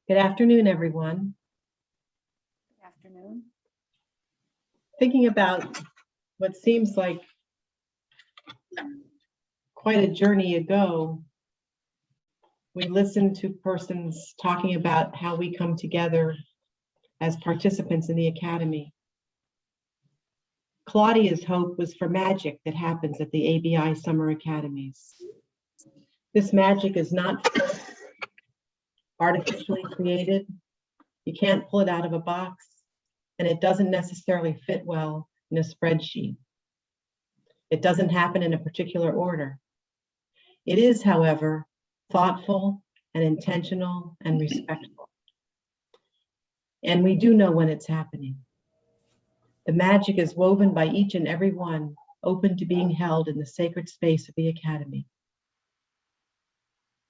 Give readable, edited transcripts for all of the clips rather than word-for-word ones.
Good afternoon, everyone. Good afternoon. Thinking about what seems like quite a journey ago, we listened to persons talking about how we come together as participants in the Academy. Claudia's hope was for magic that happens at the ABI Summer Academies. This magic is not artificially created. You can't pull it out of a box, and it doesn't necessarily fit well in a spreadsheet. It doesn't happen in a particular order. It is, however, thoughtful and intentional and respectful. And we do know when it's happening. The magic is woven by each and every one, open to being held in the sacred space of the Academy.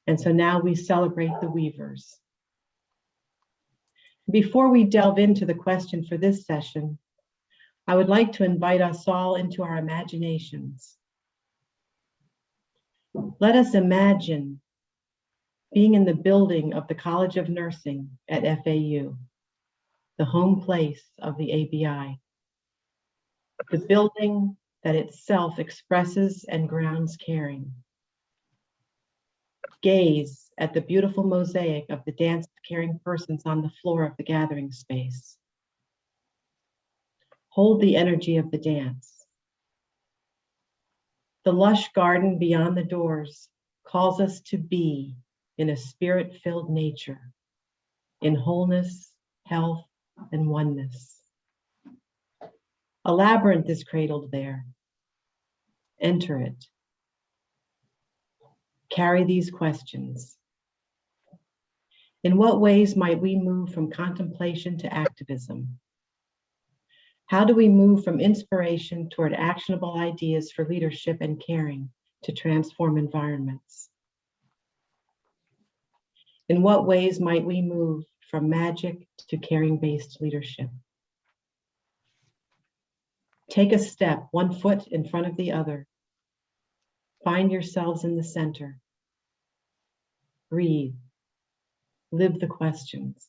And so now we celebrate the weavers. Before we delve into the question for this session, I would like to invite us all into our imaginations. Let us imagine being in the building of the College of Nursing at FAU, the home place of the ABI, the building that itself expresses and grounds caring. Gaze at the beautiful mosaic of the dance of caring persons on the floor of the gathering space. Hold the energy of the dance. The lush garden beyond the doors calls us to be in a spirit-filled nature, in wholeness, health, and oneness. A labyrinth is cradled there. Enter it. Carry these questions. In what ways might we move from contemplation to activism? How do we move from inspiration toward actionable ideas for leadership and caring to transform environments? In what ways might we move from magic to caring-based leadership? Take a step, one foot in front of the other. Find yourselves in the center. Breathe. Live the questions.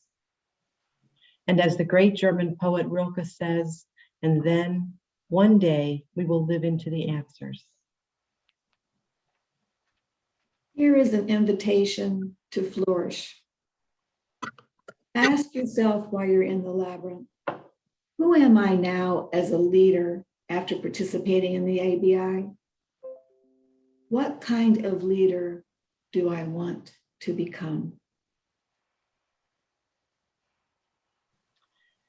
And as the great German poet Rilke says, and then one day we will live into the answers. Here is an invitation to flourish. Ask yourself while you're in the labyrinth, who am I now as a leader after participating in the ABI? What kind of leader do I want to become?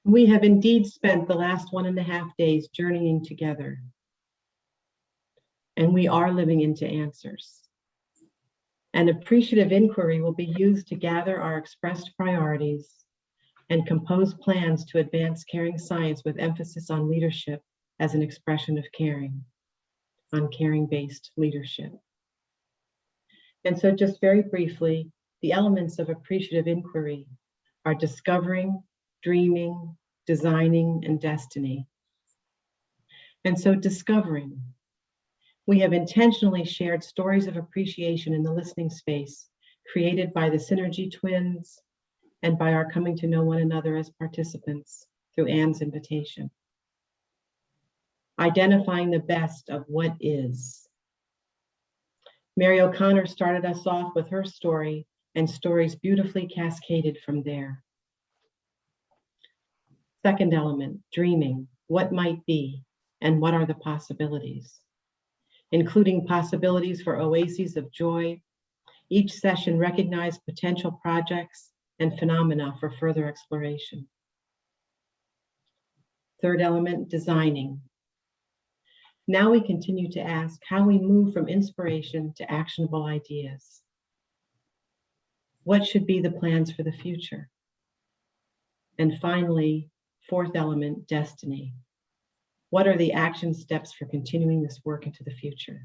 We have indeed spent the last 1.5 days journeying together, and we are living into answers. An appreciative inquiry will be used to gather our expressed priorities and compose plans to advance caring science with emphasis on leadership as an expression of caring, on caring-based leadership. And so just very briefly, the elements of appreciative inquiry are discovering, dreaming, designing, and destiny. And so discovering, we have intentionally shared stories of appreciation in the listening space created by the Synergy twins and by our coming to know one another as participants through Anne's invitation. Identifying the best of what is. Mary O'Connor started us off with her story, and stories beautifully cascaded from there. Second element, dreaming, what might be, and what are the possibilities, including possibilities for oases of joy. Each session recognized potential projects and phenomena for further exploration. Third element, designing. Now we continue to ask how we move from inspiration to actionable ideas. What should be the plans for the future? And finally, fourth element, destiny. What are the action steps for continuing this work into the future?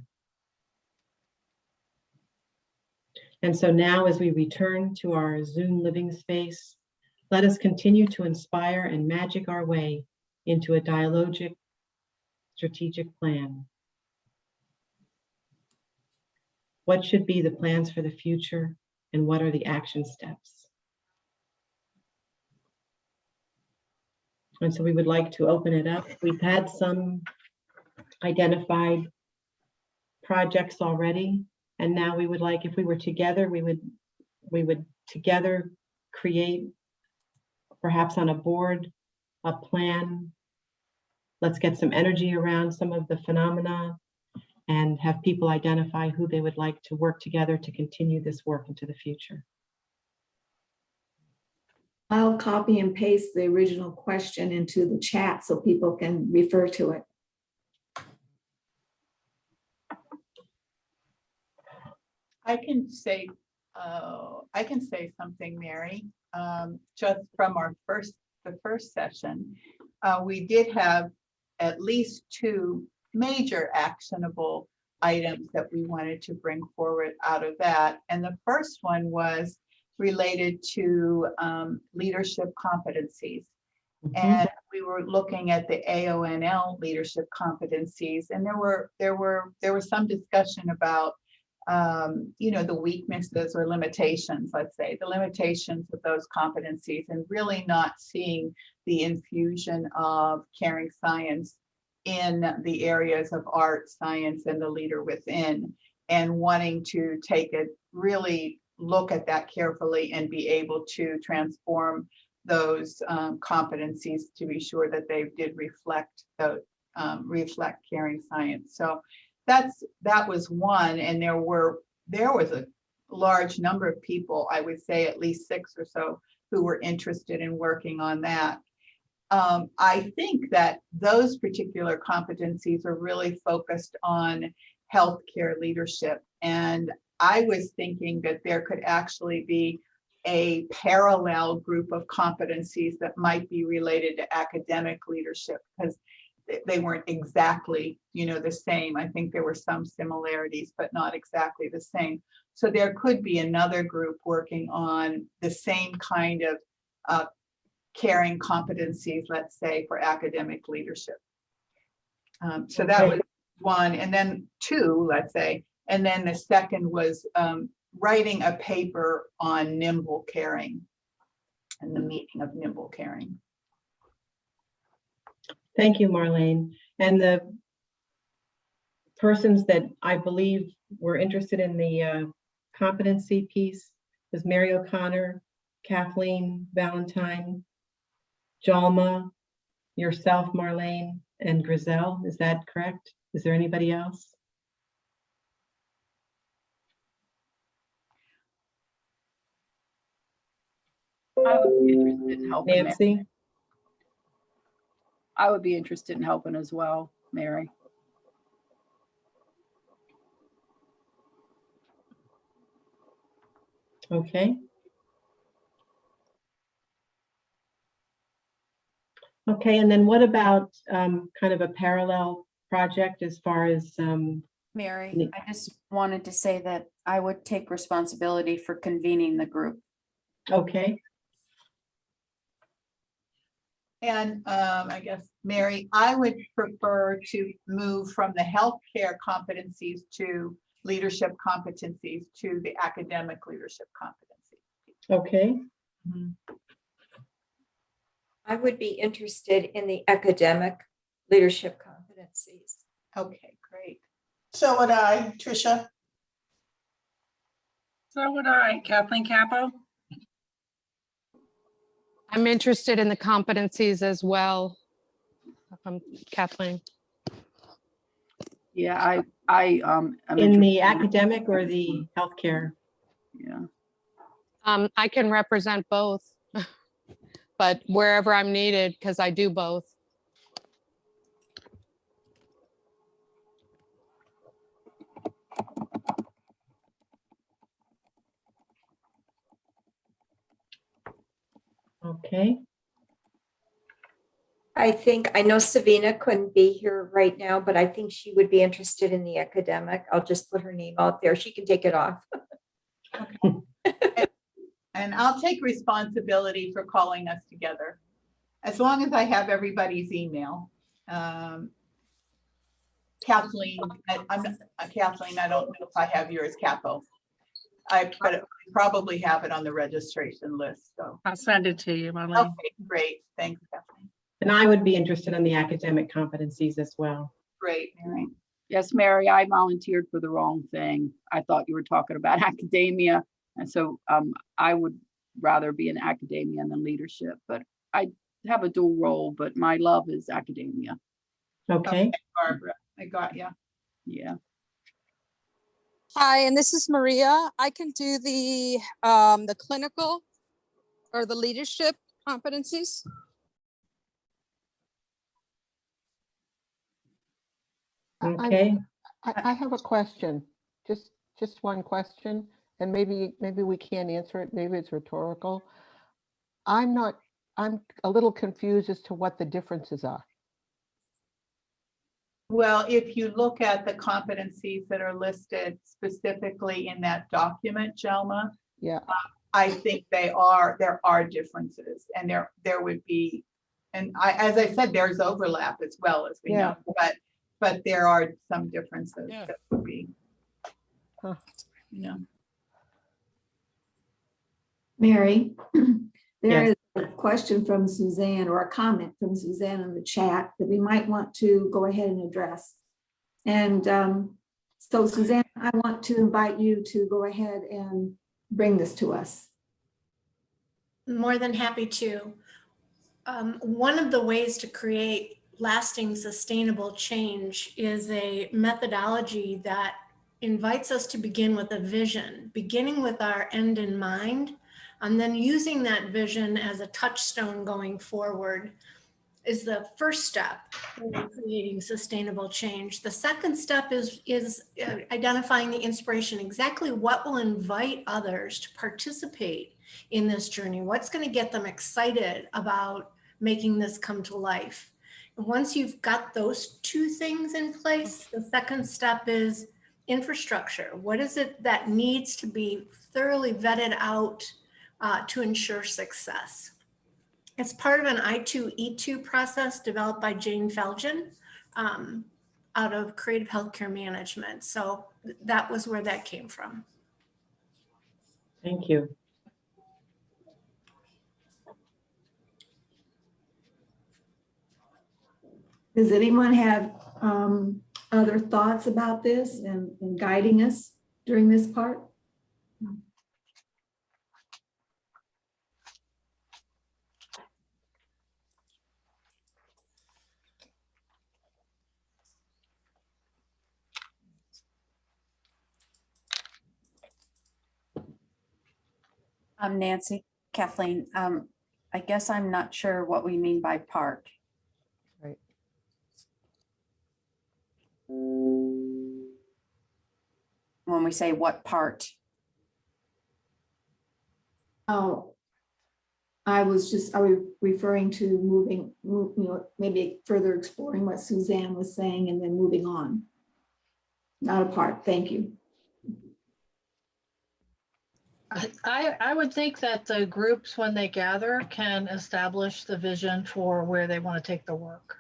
And so now as we return to our Zoom living space, let us continue to inspire and magic our way into a dialogic, strategic plan. What should be the plans for the future, and what are the action steps? And so we would like to open it up. We've had some identified projects already. And now we would like, if we were together, we would together create, perhaps on a board, a plan. Let's get some energy around some of the phenomena and have people identify who they would like to work together to continue this work into the future. I'll copy and paste the original question into the chat so people can refer to it. I can say something, Mary. Just from the first session, we did have at least 2 major actionable items that we wanted to bring forward out of that. And the first one was related to leadership competencies. And we were looking at the AONL leadership competencies, and there was some discussion about the weaknesses or limitations, let's say, the limitations of those competencies, and really not seeing the infusion of caring science in the areas of art, science, and the leader within, and wanting to really look at that carefully and be able to transform those competencies to be sure that they did reflect caring science. So that was one, and there was a large number of people, I would say at least 6 or so, who were interested in working on that. I think that those particular competencies are really focused on healthcare leadership, and I was thinking that there could actually be a parallel group of competencies that might be related to academic leadership, because they weren't exactly, the same. I think there were some similarities, but not exactly the same. So there could be another group working on the same kind of caring competencies, let's say, for academic leadership. So that was one, and then 2, let's say, and then the second was writing a paper on nimble caring and the meaning of nimble caring. Thank you, Marlene. And the persons that I believe were interested in the competency piece was Mary O'Connor, Kathleen Valentine, Jalma, yourself, Marlene, and Griselle. Is that correct? Is there anybody else? I would be interested in helping. Nancy? Mary. I would be interested in helping as well, Mary. Okay. Okay, and then what about kind of a parallel project as far as Mary, I just wanted to say that I would take responsibility for convening the group. okay. And I guess, Mary, I would prefer to move from the healthcare competencies to leadership competencies to the academic leadership competencies. Okay. Mm-hmm. I would be interested in the academic leadership competencies. Okay, great. So would I, Tricia. So would I, Kathleen Capo. I'm interested in the competencies as well. Kathleen. Yeah, I'm In the academic or the healthcare? Yeah. I can represent both, but wherever I'm needed, because I do both. Okay. I know Savina couldn't be here right now, but I think she would be interested in the academic. I'll just put her name out there. She can take it off. And I'll take responsibility for calling us together, as long as I have everybody's email. Kathleen, Kathleen, I don't know if I have yours, Capo. I probably have it on the registration list. So I'll send it to you, Marlene. okay, great. Thanks, Kathleen. And I would be interested in the academic competencies as well. Great, Mary. Yes, Mary, I volunteered for the wrong thing. I thought you were talking about academia. And so I would rather be in academia than leadership, but I have a dual role, but my love is academia. Okay, Barbara, I got you. Yeah. Hi, and this is Maria. I can do the clinical or the leadership competencies. okay. I have a question, just one question, and maybe we can't answer it, maybe it's rhetorical. I'm a little confused as to what the differences are. Well, if you look at the competencies that are listed specifically in that document, Jelma, Yeah, I think there are differences, and there would be, and as I said, there's overlap as well, as we know, but there are some differences that would be, Huh. Mary, there Yes. is a question from Suzanne, or a comment from Suzanne in the chat that we might want to go ahead and address. And so Suzanne, I want to invite you to go ahead and bring this to us. More than happy to. One of the ways to create lasting, sustainable change is a methodology that invites us to begin with a vision, beginning with our end in mind, and then using that vision as a touchstone going forward is the first step in creating sustainable change. The second step is identifying the inspiration, exactly what will invite others to participate in this journey, what's going to get them excited about making this come to life. And once you've got those two things in place, the second step is infrastructure. What is it that needs to be thoroughly vetted out to ensure success? It's part of an I2E2 process developed by Jane Felgen out of Creative Healthcare Management. So that was where that came from. Thank you. Does anyone have other thoughts about this and guiding us during this part? I'm Nancy, Kathleen. I guess I'm not sure what we mean by part. right. When we say what part. Oh, I was referring to maybe further exploring what Suzanne was saying and then moving on. Not a part, thank you. I would think that the groups, when they gather, can establish the vision for where they want to take the work.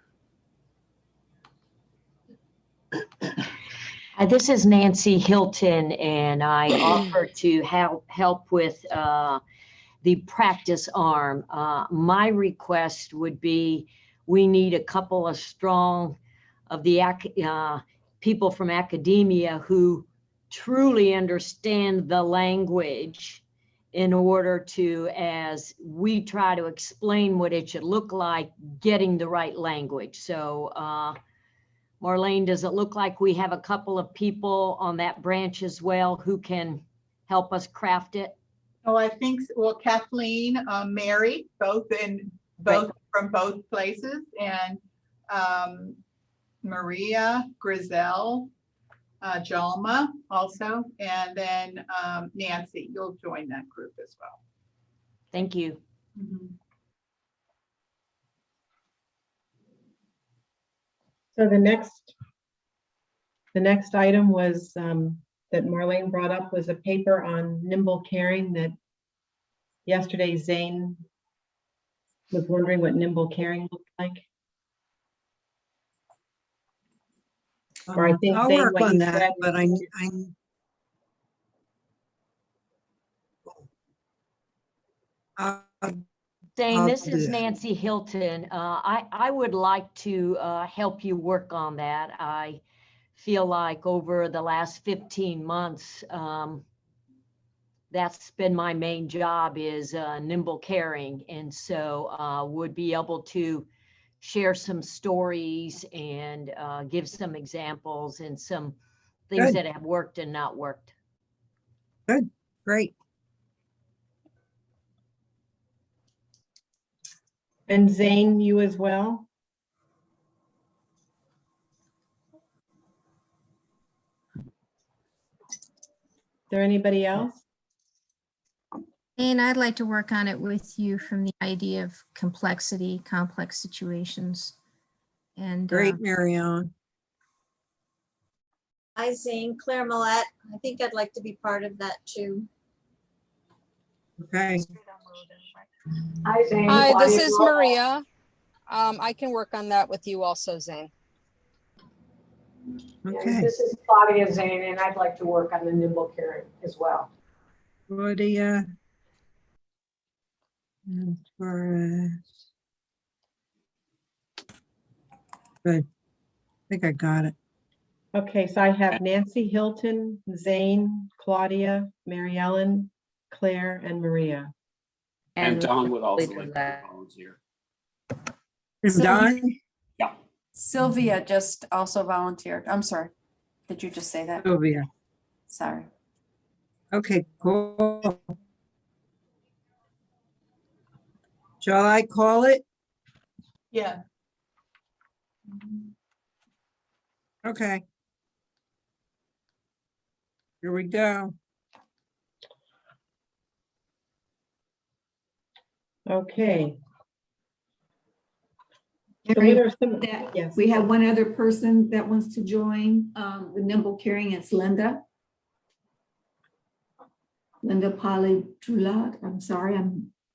This is Nancy Hilton, and I offer to help with the practice arm. My request would be, we need a couple of strong of the people from academia who truly understand the language in order to, as we try to explain what it should look like, getting the right language. So Marlene, does it look like we have a couple of people on that branch as well who can help us craft it? Oh, I think, well, Kathleen, Mary, both from both places, and Maria, Grizel, Jalma also, and then Nancy, you'll join that group as well. Thank you. Mm-hmm. So the next item was that Marlene brought up was a paper on nimble caring that yesterday Zane was wondering what nimble caring looked like. Or I think I'll Zane, work what on you that, said but Dane, I'll this do is that. Nancy Hilton. I would like to help you work on that. I feel like over the last 15 months, that's been my main job, is nimble caring. And so would be able to share some stories and give some examples and some things Good. that have worked and not worked. Good, great. And Zane, you as well? Is there anybody else? And I'd like to work on it with you from the idea of complexity, complex situations. And Great, Mary Ellen. Hi, Zane, Claire Millette. I think I'd like to be part of that too. Okay. Hi, Zane. Hi, this Claudia, is roll. Maria. I can work on that with you also, Zane. Okay. And this is Claudia Zane, and I'd like to work on the nimble caring as well. Claudia. And Taurus. Good. I think I got it. Okay, so I have Nancy Hilton, Zane, Claudia, Mary Ellen, Claire, and Maria. And Don would also like to volunteer. Is Don? Yeah. Sylvia just also volunteered. I'm sorry. Did you just say that? Sylvia. Sorry. Okay, cool. Shall I call it? Yeah. Okay. Here we go. Okay. So Mary, what are some, that- yes. We have one other person that wants to join the nimble caring. It's Linda. Linda Polydrulat. I'm sorry,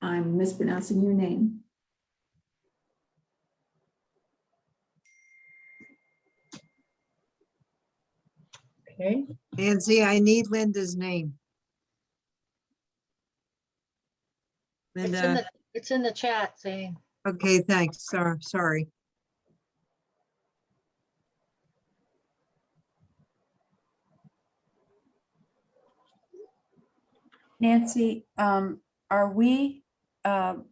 I'm mispronouncing your name. Okay. Nancy, I need Linda's name. Linda. It's in the chat, Zane. Okay, thanks. Sorry. Nancy, are we, do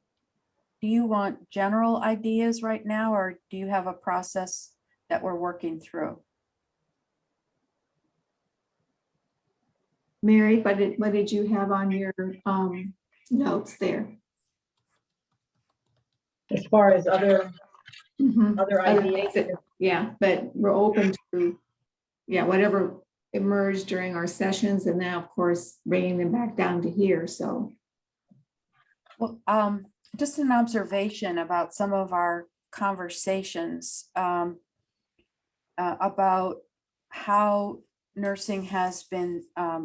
you want general ideas right now, or do you have a process that we're working through? Mary, what did you have on your notes there? As far as other Other ideas. things that- Yeah, but we're open to, yeah, whatever emerged during our sessions, and now, of course, bringing them back down to here, so. Well, just an observation about some of our conversations about how nursing has been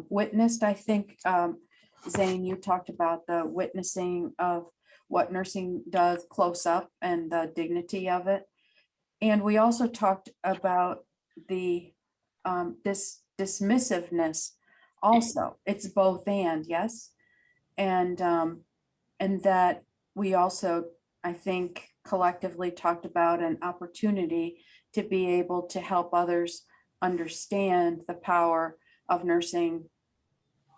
witnessed. I think, Zane, you talked about the witnessing of what nursing does close up and the dignity of it. And we also talked about the dismissiveness also. It's both and, yes. And that we also, I think, collectively talked about an opportunity to be able to help others understand the power of nursing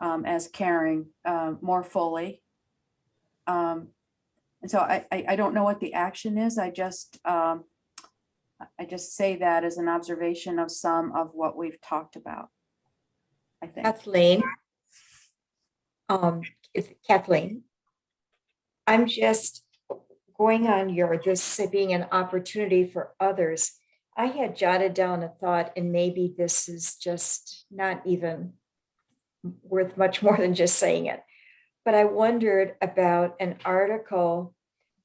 as caring more fully. And so I don't know what the action is. I just say that as an observation of some of what we've talked about, I think. Kathleen. It's Kathleen. I'm just going on this being an opportunity for others. I had jotted down a thought, and maybe this is just not even worth much more than just saying it. But I wondered about an article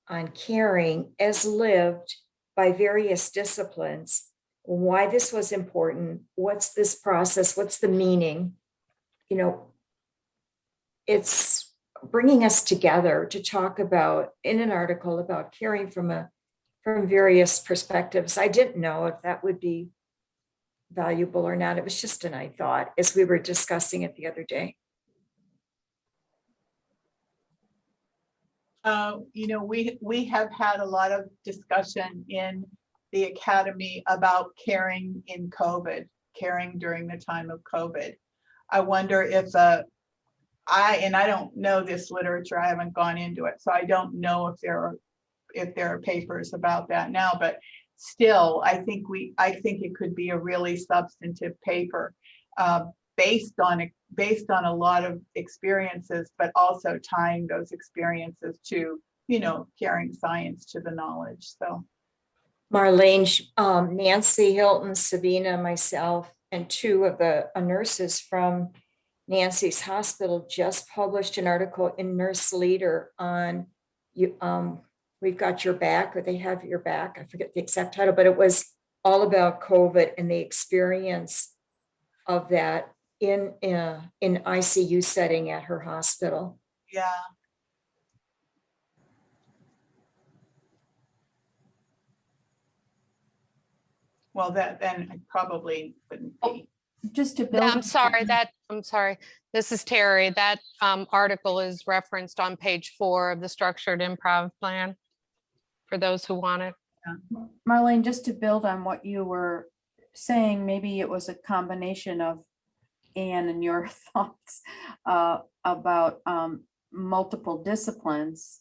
on caring as lived by various disciplines, why this was important, what's this process, what's the meaning? You know, it's bringing us together to talk about, in an article, about caring from various perspectives. I didn't know if that would be valuable or not. It was just an I thought as we were discussing it the other day. You know, we have had a lot of discussion in the academy about caring in COVID, caring during the time of COVID. I wonder if I don't know this literature, I haven't gone into it, so I don't know if there are papers about that now, but still, I think it could be a really substantive paper based on a lot of experiences, but also tying those experiences to, you know, carrying science to the knowledge. So Marlene, Nancy Hilton, Sabina, myself, and two of the nurses from Nancey's hospital just published an article in Nurse Leader on you. We've got your back, or they have your back. I forget the exact title, but it was all about COVID and the experience of that in ICU setting at her hospital. yeah. Well, that then I probably wouldn't be. Just to build. I'm sorry. This is Terry. That article is referenced on page 4 of the structured improv plan for those who want it. Marlene, just to build on what you were saying, maybe it was a combination of Anne and your thoughts about multiple disciplines.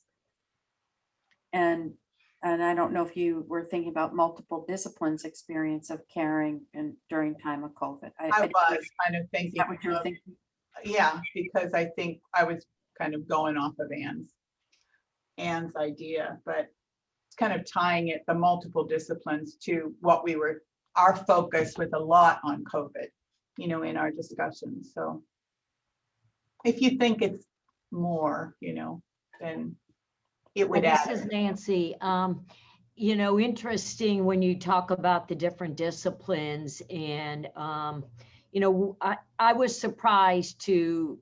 And I don't know if you were thinking about multiple disciplines experience of caring and during time of COVID. I was kind of thinking. Is that what you're thinking? Yeah, because I think I was kind of going off of Anne's idea, but it's kind of tying it, the multiple disciplines, to what our focus was a lot on COVID, you know, in our discussions. So if you think it's more, you know, then it would This add. is Nancy. You know, interesting when you talk about the different disciplines, and you know, I was surprised to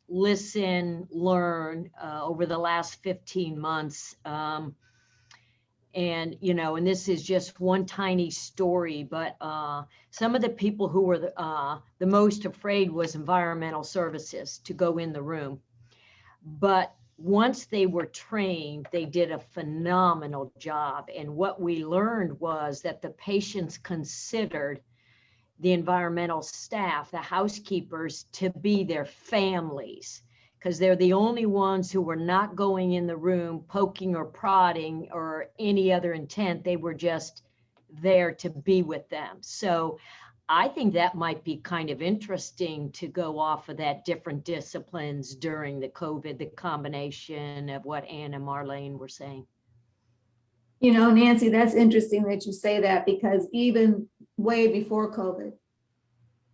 listen, learn over the last 15 months. And, you know, and this is just one tiny story, but some of the people who were the most afraid was environmental services to go in the room. But once they were trained, they did a phenomenal job. And what we learned was that the patients considered the environmental staff, the housekeepers, to be their families, because they're the only ones who were not going in the room poking or prodding or any other intent. They were just there to be with them. So I think that might be kind of interesting to go off of that different disciplines during the COVID, the combination of what Anne and Marlene were saying. You know, Nancy, that's interesting that you say that, because even way before COVID,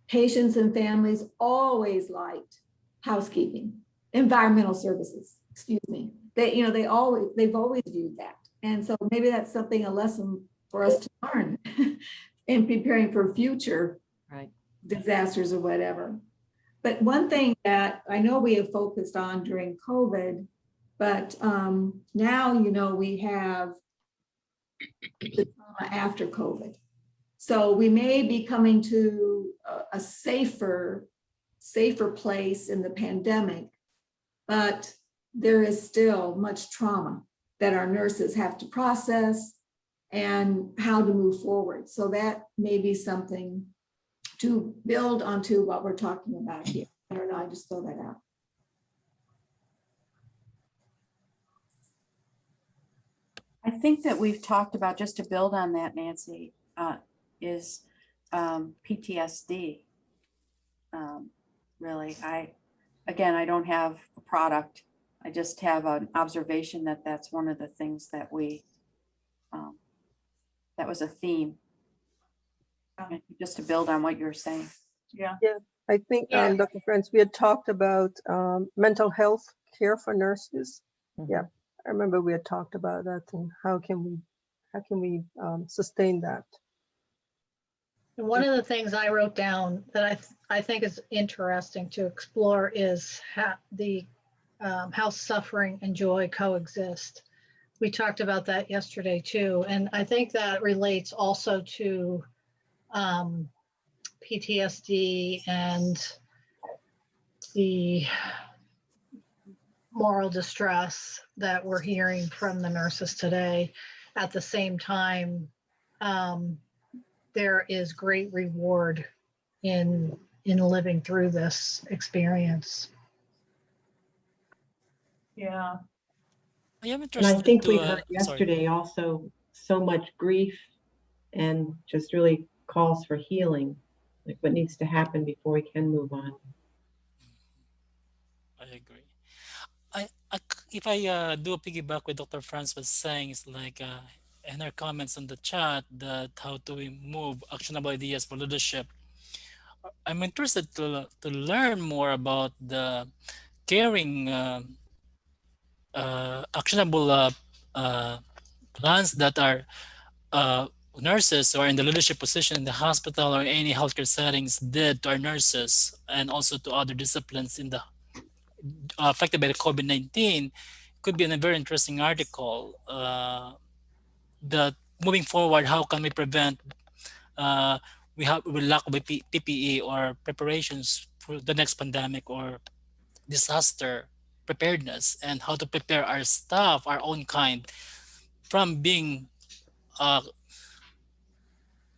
patients and families always liked housekeeping, environmental services, excuse me. They've always viewed that. And so maybe that's a lesson for us to learn in preparing for future disasters or whatever. But one thing that I know we have focused on during COVID, but now, you know, we have the trauma after COVID. So we may be coming to a safer place in the pandemic, but there is still much trauma that our nurses have to process and how to move forward. So that may be something to build onto what we're talking about here. I don't know, I just throw that out. I think that we've talked about, just to build on that, Nancy, is PTSD. Really, I don't have a product. I just have an observation that that's one of the things that that was a theme. Just to build on what you're saying. Yeah. Yeah, I think, Dr. Friends, we had talked about mental health care for nurses. Mm-hmm. Yeah, I remember we had talked about that, and how can we sustain that? And one of the things I wrote down that I think is interesting to explore is how suffering and joy coexist. We talked about that yesterday too, and I think that relates also to PTSD and the moral distress that we're hearing from the nurses today. At the same time, there is great reward in living through this experience. Yeah. I am And I interested think to, we heard sorry. yesterday also so much grief and just really calls for healing, like what needs to happen before we can move on. I agree. If I do a piggyback with Dr. Franz was saying, is like in her comments on the chat that how do we move actionable ideas for leadership. I'm interested to learn more about the caring actionable plans that are nurses or in the leadership position in the hospital or any healthcare settings did to our nurses and also to other disciplines in the affected by the COVID-19 could be in a very interesting article that moving forward, how can we prevent we lack of PPE or preparations for the next pandemic or disaster preparedness, and how to prepare our staff, our own kind, from being the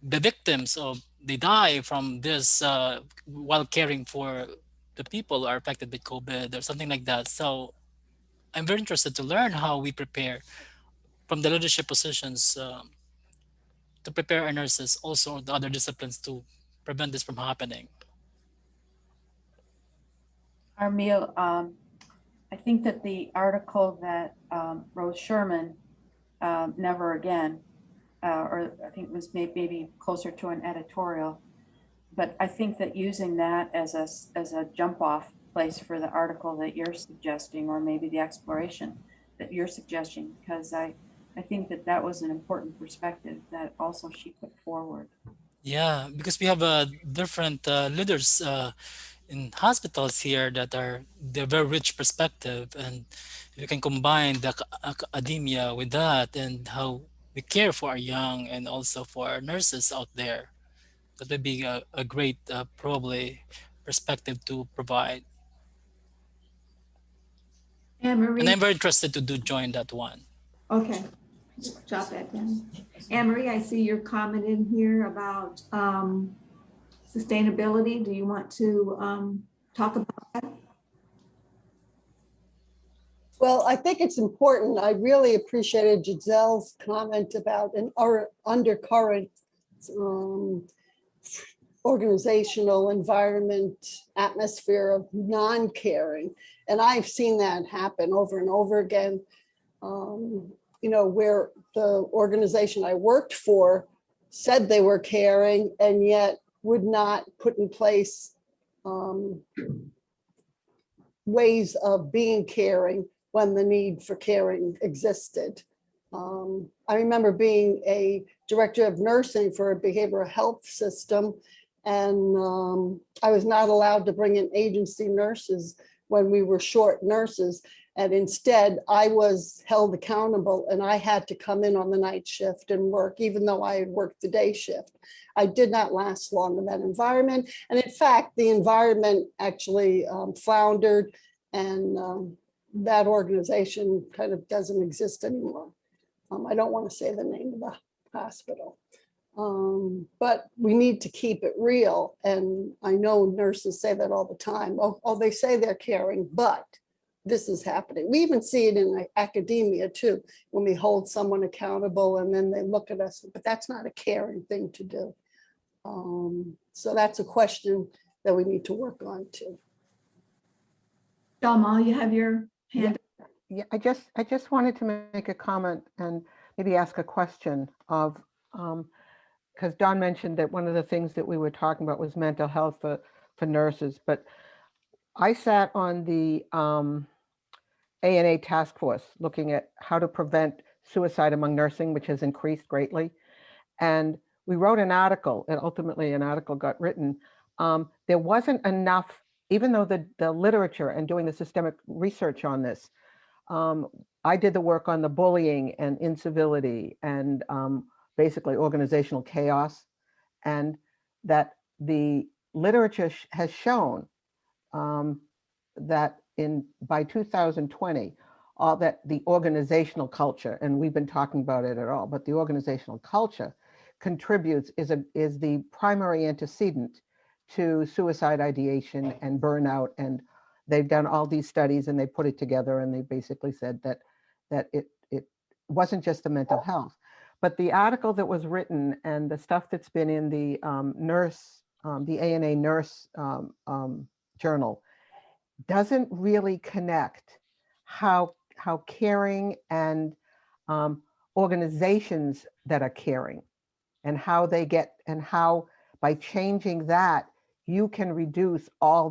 victims of they die from this while caring for the people who are affected by COVID or something like that. So I'm very interested to learn how we prepare from the leadership positions to prepare our nurses, also the other disciplines to prevent this from happening. Armil, I think that the article that Rose Sherman, Never Again, or I think it was maybe closer to an editorial, but I think that using that as a jump off place for the article that you're suggesting, or maybe the exploration that you're suggesting, because I think that that was an important perspective that also she put forward. Yeah, because we have different leaders in hospitals here that are they're very rich perspective, and you can combine the academia with that and how we care for our young and also for our nurses out there. That would be a great probably perspective to provide. Anne-Marie. And I'm very interested to join that one. Okay, jot that down. Anne-Marie, I see your comment in here about sustainability. Do you want to talk about that? Well, I think it's important. I really appreciated Giselle's comment about an undercurrent organizational environment, atmosphere of non-caring. And I've seen that happen over and over again. You know, where the organization I worked for said they were caring and yet would not put in place ways of being caring when the need for caring existed. I remember being a director of nursing for a behavioral health system, and I was not allowed to bring in agency nurses when we were short nurses. And instead, I was held accountable and I had to come in on the night shift and work, even though I had worked the day shift. I did not last long in that environment. And in fact, the environment actually floundered, and that organization kind of doesn't exist anymore. I don't want to say the name of the hospital, but we need to keep it real. And I know nurses say that all the time. Oh, they say they're caring, but this is happening. We even see it in academia too, when we hold someone accountable and then they look at us, but that's not a caring thing to do. So that's a question that we need to work on too. Dalma, you have your hand. Yeah, I just wanted to make a comment and maybe ask a question of, because Don mentioned that one of the things that we were talking about was mental health for nurses, but I sat on the ANA task force looking at how to prevent suicide among nursing, which has increased greatly. And we wrote an article, and ultimately an article got written. There wasn't enough, even though the literature and doing the systemic research on this, I did the work on the bullying and incivility and basically organizational chaos, and that the literature has shown that by 2020, all that the organizational culture, and we've been talking about it at all, but the organizational culture contributes, is the primary antecedent to suicide ideation and burnout. And they've done all these studies and they put it together, and they basically said that it wasn't just the mental health, but the article that was written and the stuff that's been in the the ANA nurse journal doesn't really connect how caring and organizations that are caring and how they get, and how by changing that you can reduce all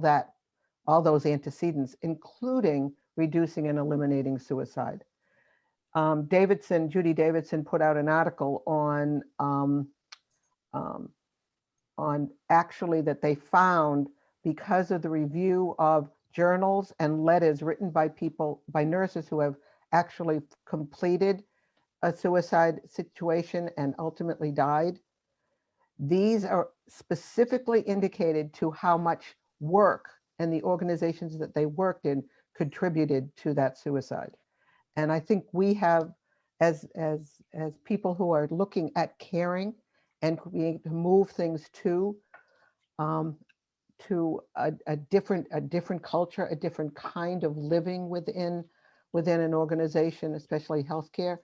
those antecedents, including reducing and eliminating suicide. Judy Davidson put out an article on actually that they found, because of the review of journals and letters written by nurses who have actually completed a suicide situation and ultimately died. These are specifically indicated to how much work and the organizations that they worked in contributed to that suicide. And I think we have, as people who are looking at caring and being to move things to a different culture, a different kind of living within an organization, especially healthcare,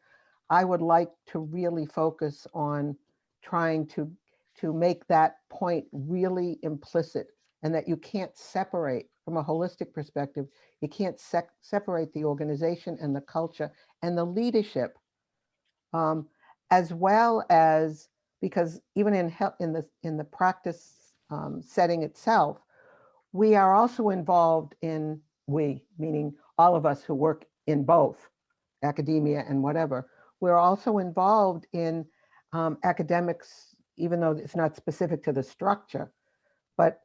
I would like to really focus on trying to make that point really implicit, and that you can't separate, from a holistic perspective, you can't separate the organization and the culture and the leadership, as well as, because even in the practice setting itself, we are also involved in, meaning all of us who work in both academia and whatever, we're also involved in academics, even though it's not specific to the structure, but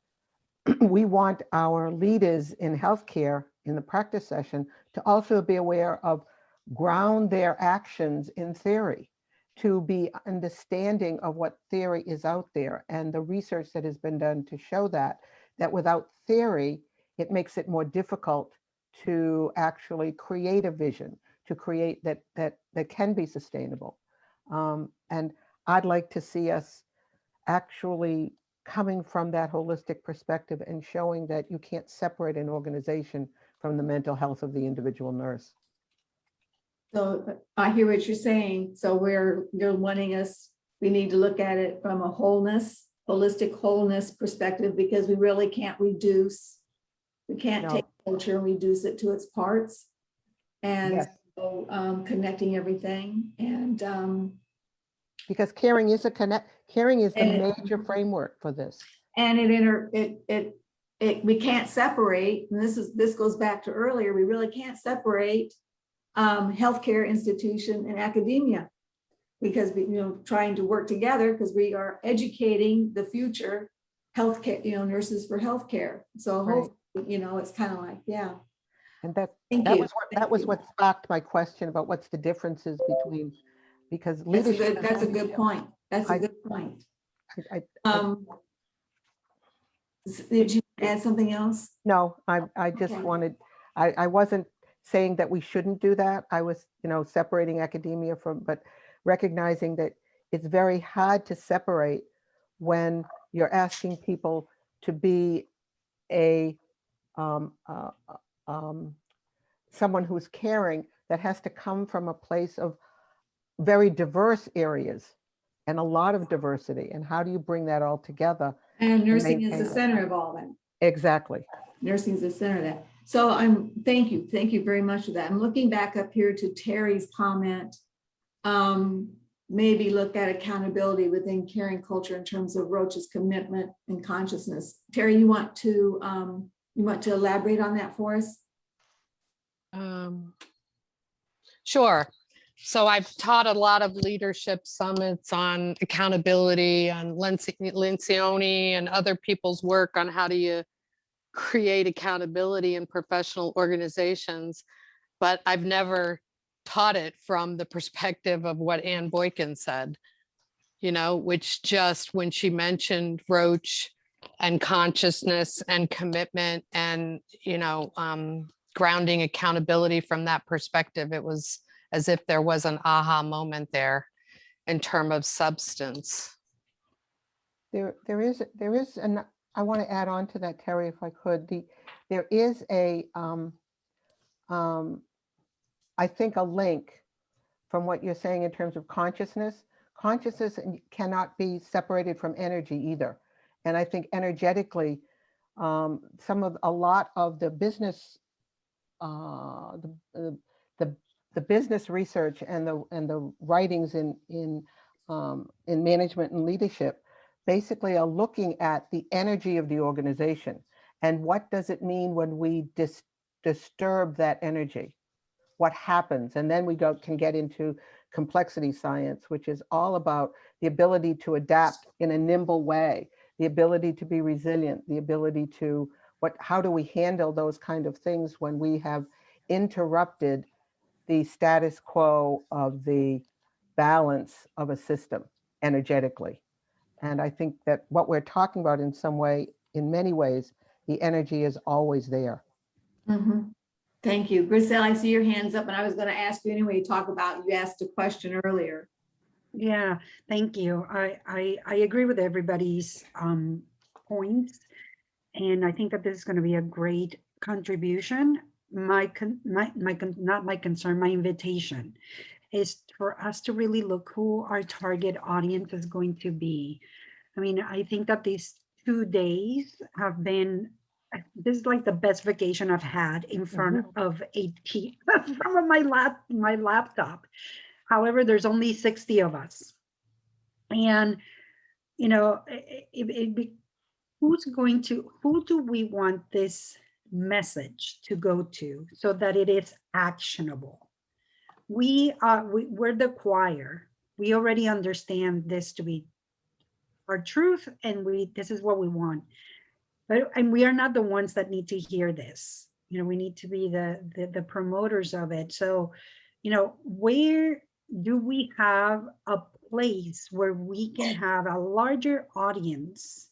we want our leaders in healthcare in the practice session to also be aware of, ground their actions in theory, to be understanding of what theory is out there and the research that has been done to show that without theory, it makes it more difficult to actually create a vision, to create that can be sustainable. And I'd like to see us actually coming from that holistic perspective and showing that you can't separate an organization from the mental health of the individual nurse. So I hear what you're saying. So you're wanting us, we need to look at it from a holistic wholeness perspective, because we really can't reduce, we can't take culture and reduce it to its parts. And yes. So connecting everything, and because caring is the major framework for this. And we can't separate, and this goes back to earlier, we really can't separate healthcare institution and academia, because we, trying to work together, because we are educating the future healthcare, nurses for healthcare. So right. Hopefully, it's kind of like, yeah. And that was what sparked my question about what's the differences between, because leadership. That's a good point. That's a good point. Did you add something else? No, I just wanted, I wasn't saying that we shouldn't do that. I was, separating academia from, but recognizing that it's very hard to separate when you're asking people to be someone who's caring, that has to come from a place of very diverse areas and a lot of diversity. And how do you bring that all together? And nursing is the center of all that. Exactly. Nursing is the center of that. So thank you very much for that. I'm looking back up here to Terry's comment. Maybe look at accountability within caring culture in terms of Roach's commitment and consciousness. Terry, you want to elaborate on that for us? Sure. So I've taught a lot of leadership summits on accountability, on Lencioni and other people's work on how do you create accountability in professional organizations, but I've never taught it from the perspective of what Ann Boykin said, which just when she mentioned Roach and consciousness and commitment and, grounding accountability from that perspective. It was as if there was an aha moment there in terms of substance. There is, and I want to add on to that, Terry, if I could. There is I think a link from what you're saying in terms of consciousness. Consciousness cannot be separated from energy either. And I think energetically, a lot of the business, the business research and the writings in management and leadership basically are looking at the energy of the organization and what does it mean when we disturb that energy. What happens? And then we can get into complexity science, which is all about the ability to adapt in a nimble way, the ability to be resilient, the ability to how do we handle those kind of things when we have interrupted the status quo of the balance of a system energetically. And I think that what we're talking about in many ways, the energy is always there. Mhm. Thank you. Griselle, I see your hands up and I was going to ask you anyway, you asked a question earlier. Yeah, thank you. I agree with everybody's points. And I think that this is going to be a great contribution. My invitation is for us to really look who our target audience is going to be. I mean, I think that these 2 days have been, this is like the best vacation I've had in front of from my laptop. However, there's only 60 of us. And, you know, who do we want this message to go to so that it is actionable? We're the choir. We already understand this to be our truth, and this is what we want. And we are not the ones that need to hear this. You know, we need to be the promoters of it. So, you know, where do we have a place where we can have a larger audience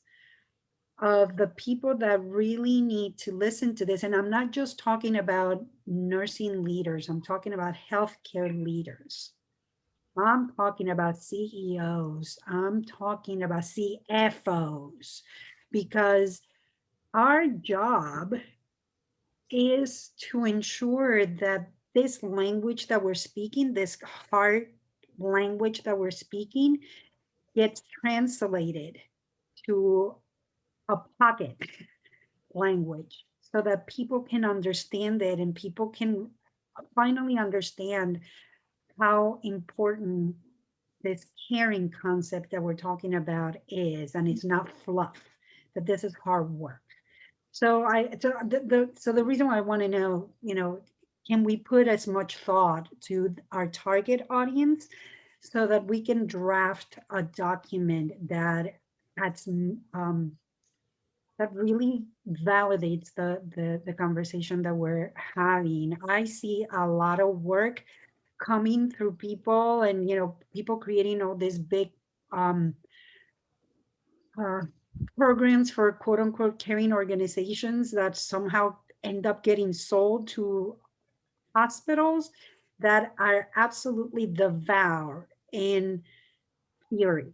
of the people that really need to listen to this? And I'm not just talking about nursing leaders. I'm talking about healthcare leaders. I'm talking about CEOs. I'm talking about CFOs, because our job is to ensure that this language that we're speaking, this hard language that we're speaking, gets translated to a pocket language so that people can understand it and people can finally understand how important this caring concept that we're talking about is, and it's not fluff, that this is hard work. So the reason why I want to know, you know, can we put as much thought to our target audience so that we can draft a document that adds, that really validates the conversation that we're having. I see a lot of work coming through people, and you know, people creating all these big programs for quote unquote caring organizations that somehow end up getting sold to hospitals that are absolutely devout in theory.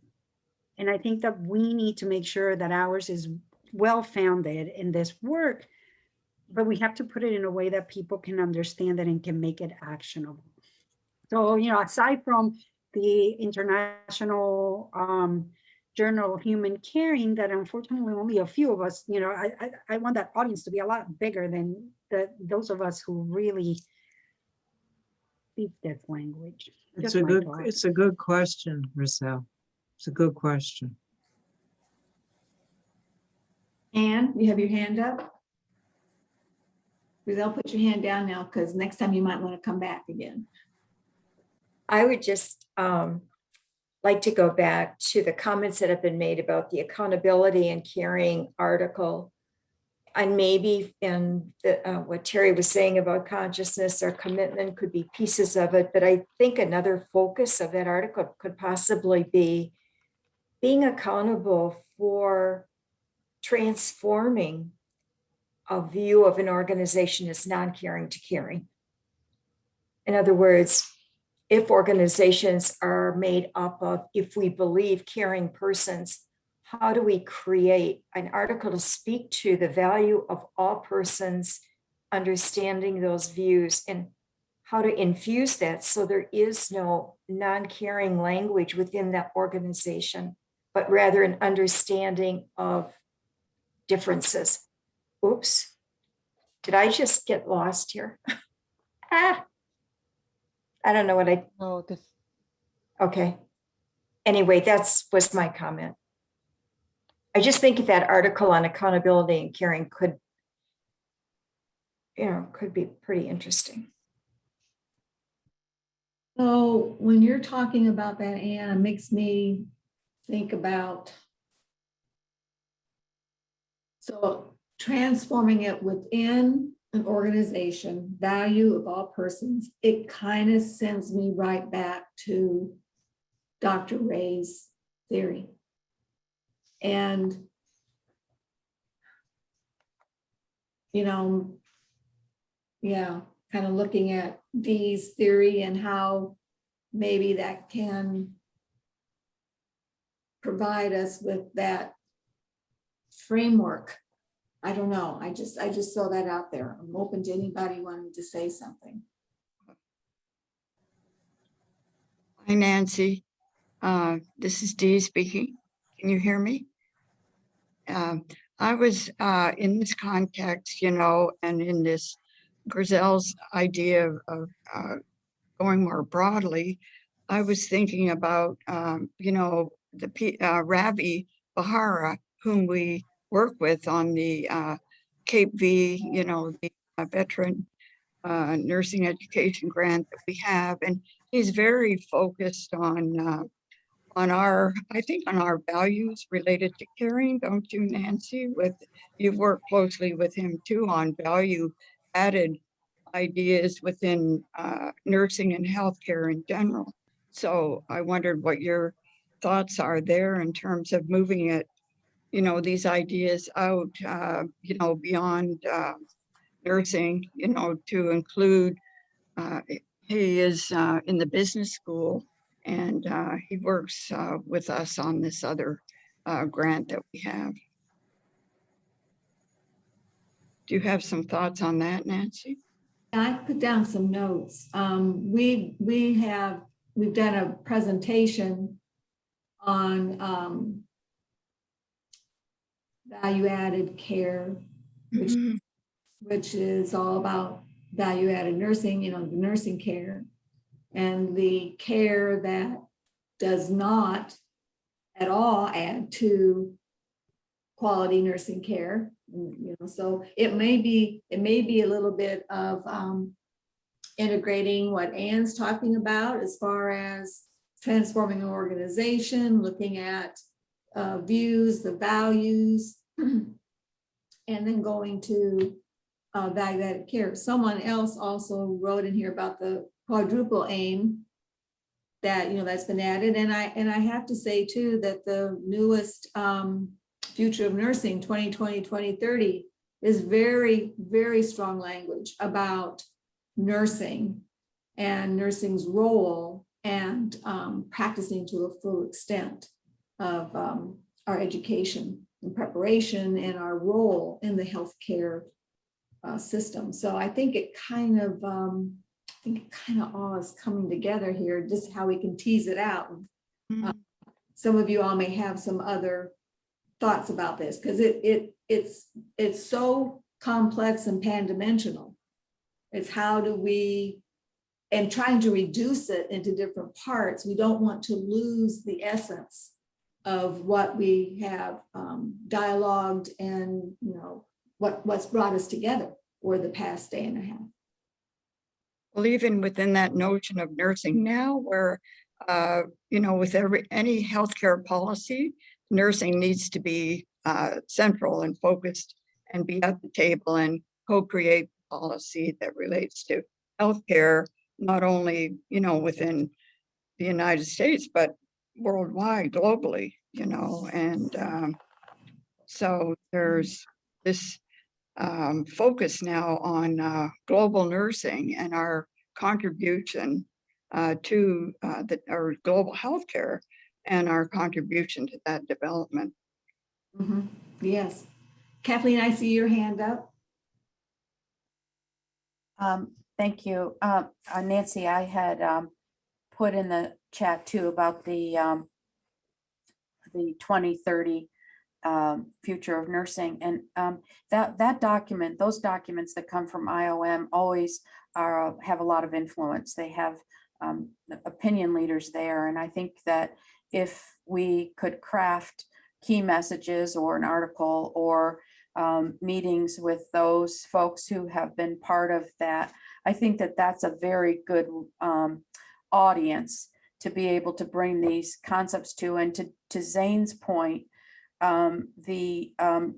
And I think that we need to make sure that ours is well-founded in this work, but we have to put it in a way that people can understand it and can make it actionable. So, you know, aside from the International Journal of Human Caring, that unfortunately only a few of us, you know, I want that audience to be a lot bigger than those of us who really speak this language. It's a good question, Marcel. It's a good question. Anne, you have your hand up? Griselle, put your hand down now, because next time you might want to come back again. I would just like to go back to the comments that have been made about the accountability and caring article. And maybe in what Terry was saying about consciousness or commitment could be pieces of it. But I think another focus of that article could possibly be being accountable for transforming a view of an organization as non-caring to caring. In other words, if organizations are made up of, if we believe, caring persons, how do we create an article to speak to the value of all persons, understanding those views, and how to infuse that so there is no non-caring language within that organization, but rather an understanding of differences. Oops, did I just get lost here? I don't know what I. Oh, this. Okay. Anyway, was my comment. I just think that article on accountability and caring could be pretty interesting. So when you're talking about that, Anne, it makes me think about, so transforming it within an organization, value of all persons, it kind of sends me right back to Dr. Ray's theory. And, yeah, kind of looking at Dee's theory and how maybe that can provide us with that framework. I don't know. I just throw that out there. I'm open to anybody wanting to say something. Hi, Nancy. This is Dee speaking. Can you hear me? I was in this context, and in this Grizel's idea of going more broadly, I was thinking about, the Ravi Bahara, whom we work with on the Cape V, the veteran nursing education grant that we have. And he's very focused on our values related to caring, don't you, Nancy? You've worked closely with him too on value added ideas within nursing and healthcare in general. So I wondered what your thoughts are there in terms of moving it, these ideas out, beyond nursing, to include, he is in the business school, and he works with us on this other grant that we have. Do you have some thoughts on that, Nancy? I put down some notes. We've done a presentation on value-added care, which is all about value-added nursing, the nursing care, and the care that does not at all add to quality nursing care. So it may be a little bit of integrating what Anne's talking about as far as transforming an organization, looking at views, the values, and then going to value-added care. Someone else also wrote in here about the quadruple aim that that's been added, and I have to say too that the newest Future of Nursing 2020-2030 is very, very strong language about nursing and nursing's role and practicing to a full extent of our education and preparation and our role in the healthcare system. So I think it kind of all is coming together here, just how we can tease it out. Some of you all may have some other thoughts about this, because it's so complex and pan-dimensional. It's how do we, and trying to reduce it into different parts, we don't want to lose the essence of what we have dialogued and what's brought us together for the past day and a half. Well, even within that notion of nursing now, where with any healthcare policy, nursing needs to be central and focused and be at the table and co-create policy that relates to healthcare, not only, within the United States, but worldwide, globally, and so there's this focus now on global nursing and our contribution to our global healthcare and our contribution to that development. Mhm. Yes. Kathleen, I see your hand up. Thank you. Nancy, I had put in the chat too about the 2030 future of nursing, and that document, those documents that come from IOM always have a lot of influence. They have opinion leaders there, and I think that if we could craft key messages or an article or meetings with those folks who have been part of that, I think that that's a very good audience to be able to bring these concepts to. And to Zane's point, the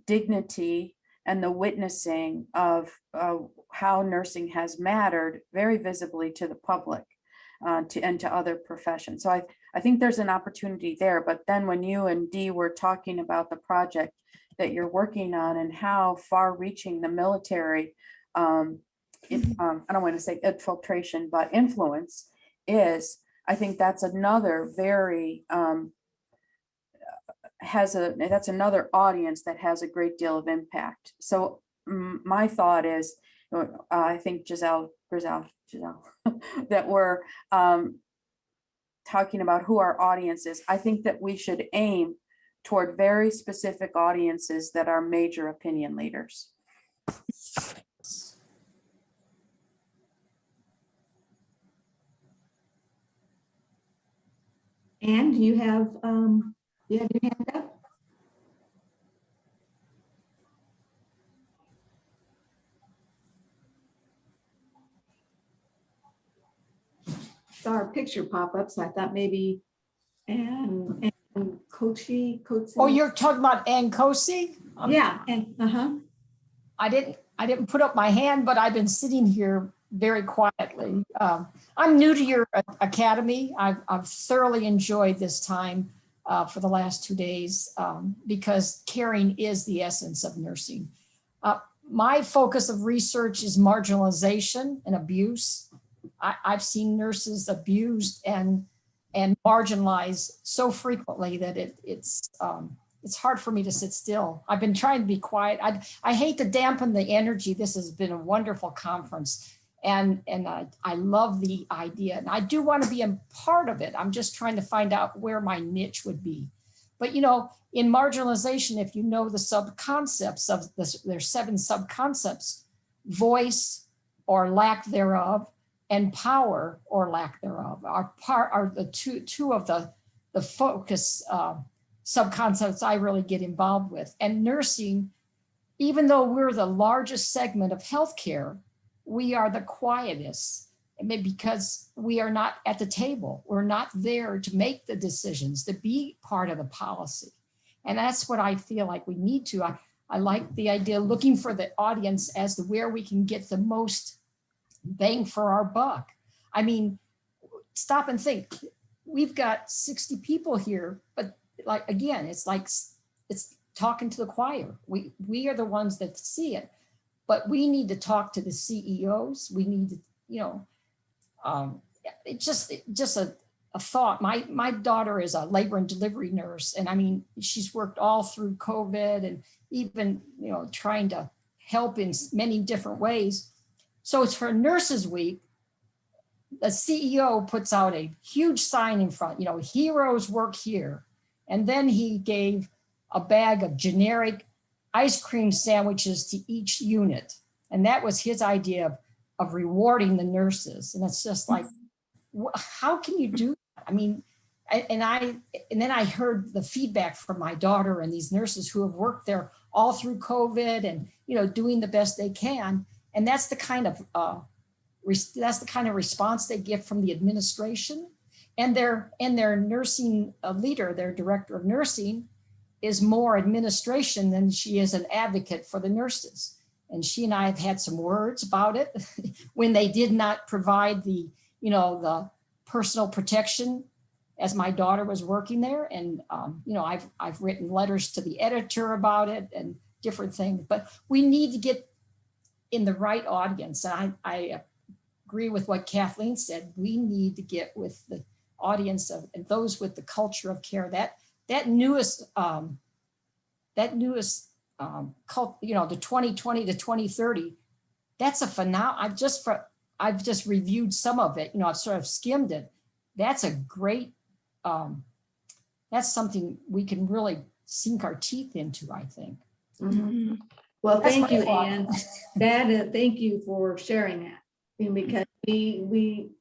dignity and the witnessing of how nursing has mattered very visibly to the public and to other professions. So I think there's an opportunity there. But then when you and Dee were talking about the project that you're working on and how far reaching the military, I don't want to say infiltration, but influence is, I think that's another very, that's another audience that has a great deal of impact. So my thought is, I think Giselle, that we're talking about who our audience is. I think that we should aim toward very specific audiences that are major opinion leaders. And you have your hand up. Saw our picture pop up, so I thought maybe and Kochi. Oh, you're talking about Ann Kosi? Yeah, and I didn't put up my hand, but I've been sitting here very quietly. I'm new to your academy. I've thoroughly enjoyed this time for the last 2 days because caring is the essence of nursing. My focus of research is marginalization and abuse. I've seen nurses abused and marginalized so frequently that it's hard for me to sit still. I've been trying to be quiet. I hate to dampen the energy. This has been a wonderful conference. And I love the idea. And I do want to be a part of it. I'm just trying to find out where my niche would be. But, in marginalization, if you know the sub-concepts of there's 7 sub-concepts: voice or lack thereof, and power or lack thereof are the two of the focus sub-concepts I really get involved with. And nursing, even though we're the largest segment of healthcare, we are the quietest, because we are not at the table. We're not there to make the decisions, to be part of the policy. And that's what I feel like we need to. I like the idea of looking for the audience as to where we can get the most bang for our buck. I mean, stop and think. We've got 60 people here, but again, it's talking to the choir. We are the ones that see it, but we need to talk to the CEOs. We need to, it's just a thought. My daughter is a labor and delivery nurse, and I mean, she's worked all through COVID and even, trying to help in many different ways. So it's for Nurses Week. The CEO puts out a huge sign in front, heroes work here. And then he gave a bag of generic ice cream sandwiches to each unit. And that was his idea of rewarding the nurses. And it's just like, how can you do that? I mean, and then I heard the feedback from my daughter and these nurses who have worked there all through COVID and, doing the best they can. And that's the kind of response they get from the administration. And their nursing leader, their director of nursing, is more administration than she is an advocate for the nurses. And she and I have had some words about it when they did not provide the personal protection as my daughter was working there. And, I've written letters to the editor about it and different things, but we need to get in the right audience. And I agree with what Kathleen said. We need to get with the audience of and those with the culture of care. That newest cult, you know, the 2020 to 2030. That's a phenomenon. I've just reviewed some of it. You know, I've sort of skimmed it. That's a great. That's something we can really sink our teeth into, I think. Mhm. Well, That's thank my you, thought. Anne. Thank you for sharing that. And because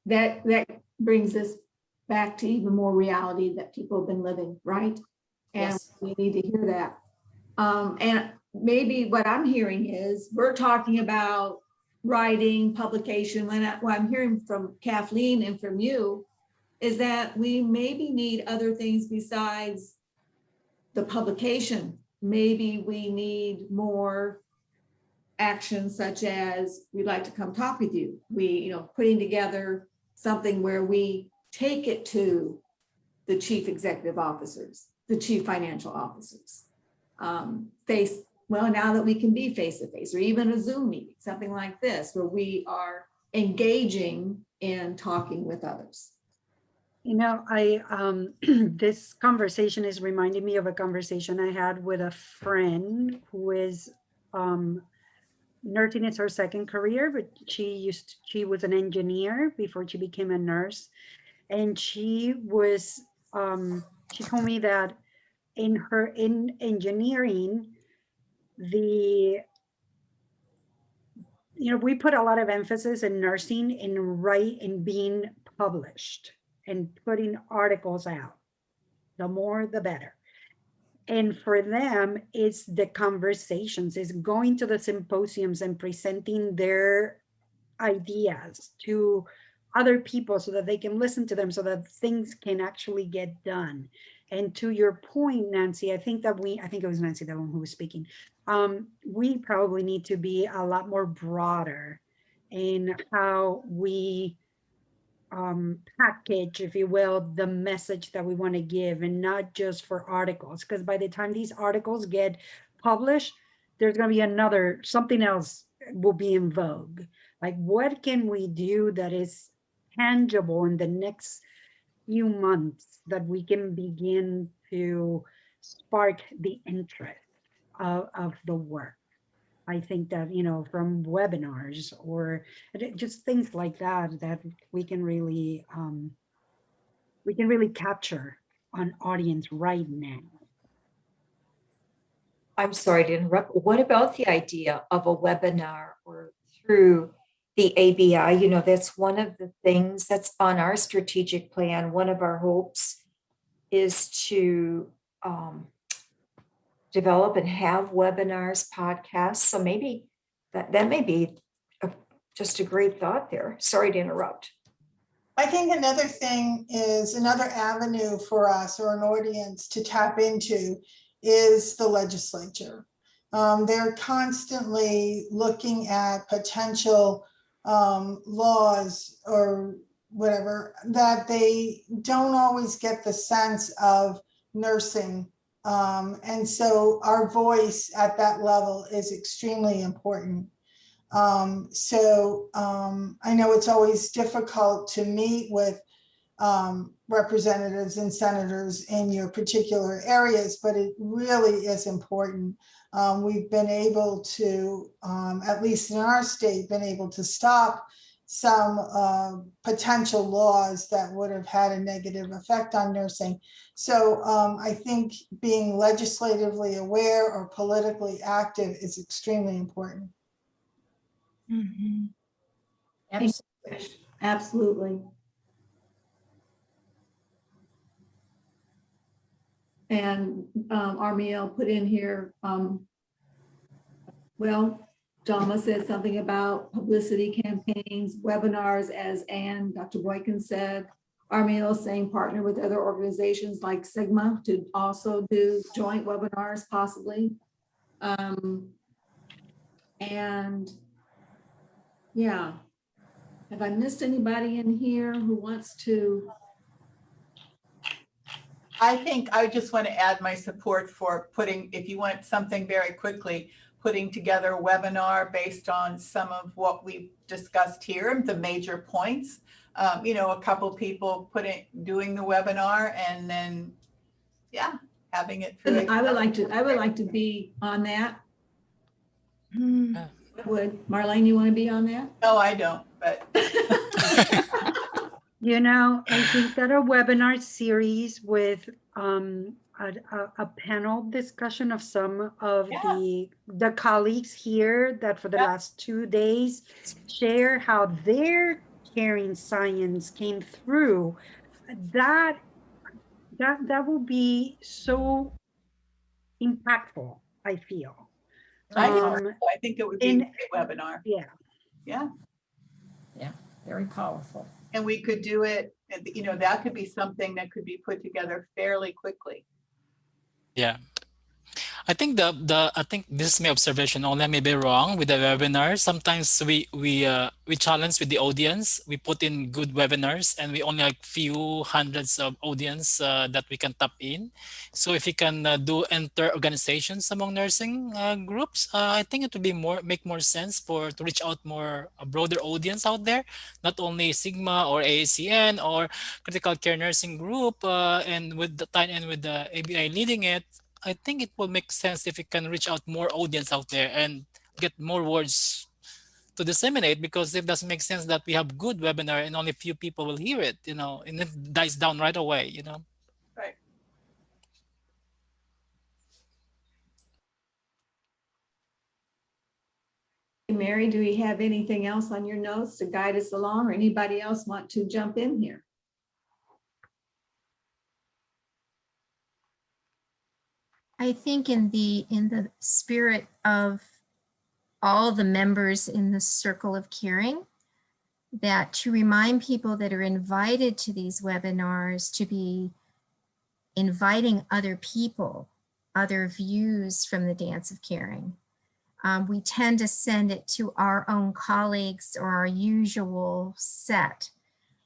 that brings us back to even more reality that people have been living, right? And Yes. we need to hear that. And maybe what I'm hearing is we're talking about writing, publication. What I'm hearing from Kathleen and from you is that we maybe need other things besides the publication. Maybe we need more actions such as we'd like to come talk with you. Putting together something where we take it to the chief executive officers, the chief financial officers, now that we can be face-to-face or even a Zoom meeting, something like this, where we are engaging in talking with others. You know, this conversation is reminding me of a conversation I had with a friend who is nursing is her second career, but she was an engineer before she became a nurse. And she told me that in engineering, we put a lot of emphasis in nursing in being published and putting articles out. The more, the better. And for them, it's the conversations, it's going to the symposiums and presenting their ideas to other people so that they can listen to them, so that things can actually get done. And to your point, Nancey, I think it was Nancey, the one who was speaking. We probably need to be a lot more broader in how we package, if you will, the message that we want to give, and not just for articles, because by the time these articles get published, there's going to be something else will be in vogue. Like, what can we do that is tangible in the next few months that we can begin to spark the interest of the work? I think that, from webinars or just things like that we can really capture an audience right now. I'm sorry to interrupt. What about the idea of a webinar or through the ABI? That's one of the things that's on our strategic plan. One of our hopes is to develop and have webinars, podcasts. So maybe that may be just a great thought there. Sorry to interrupt. I think another thing is another avenue for us or an audience to tap into is the legislature. They're constantly looking at potential laws or whatever that they don't always get the sense of nursing. And so our voice at that level is extremely important. I know it's always difficult to meet with representatives and senators in your particular areas, but it really is important. We've been able to, at least in our state, been able to stop some potential laws that would have had a negative effect on nursing. So I think being legislatively aware or politically active is extremely important. Mm-hmm. Absolutely. And Armiel put in here, Jama said something about publicity campaigns, webinars, as Dr. Boykin said. Armiel saying partner with other organizations like Sigma to also do joint webinars possibly. And yeah, have I missed anybody in here who wants to? I think I just want to add my support for if you want something very quickly, putting together a webinar based on some of what we've discussed here, the major points. You know, a couple people doing the webinar and then, yeah, having it through. I would like to be on that. Would Marlene, you want to be on that? No, I don't, but. You know, I think that a webinar series with a panel discussion of some of the colleagues here that for the last 2 days share how their caring science came through, that will be so impactful, I feel. I think it would be a great webinar. Yeah. Yeah. Yeah, very powerful. And we could do it, you know, that could be something that could be put together fairly quickly. Yeah. I think I think this is my observation only. I may be wrong with the webinar. Sometimes we challenge with the audience. We put in good webinars, and we only like few hundreds of audience that we can tap in. So if we can do enter organizations among nursing groups, I think it would be make more sense to reach out a broader audience out there, not only Sigma or AACN or critical care nursing group, and with the tie in with the ABI leading it. I think it will make sense if we can reach out more audience out there and get more words to disseminate, because it doesn't make sense that we have good webinar and only few people will hear it, you know, and it dies down right away, you know. Right. Mary, do we have anything else on your notes to guide us along, or anybody else want to jump in here? I think in the spirit of all the members in the circle of caring, that to remind people that are invited to these webinars to be inviting other people, other views from the dance of caring. We tend to send it to our own colleagues or our usual set,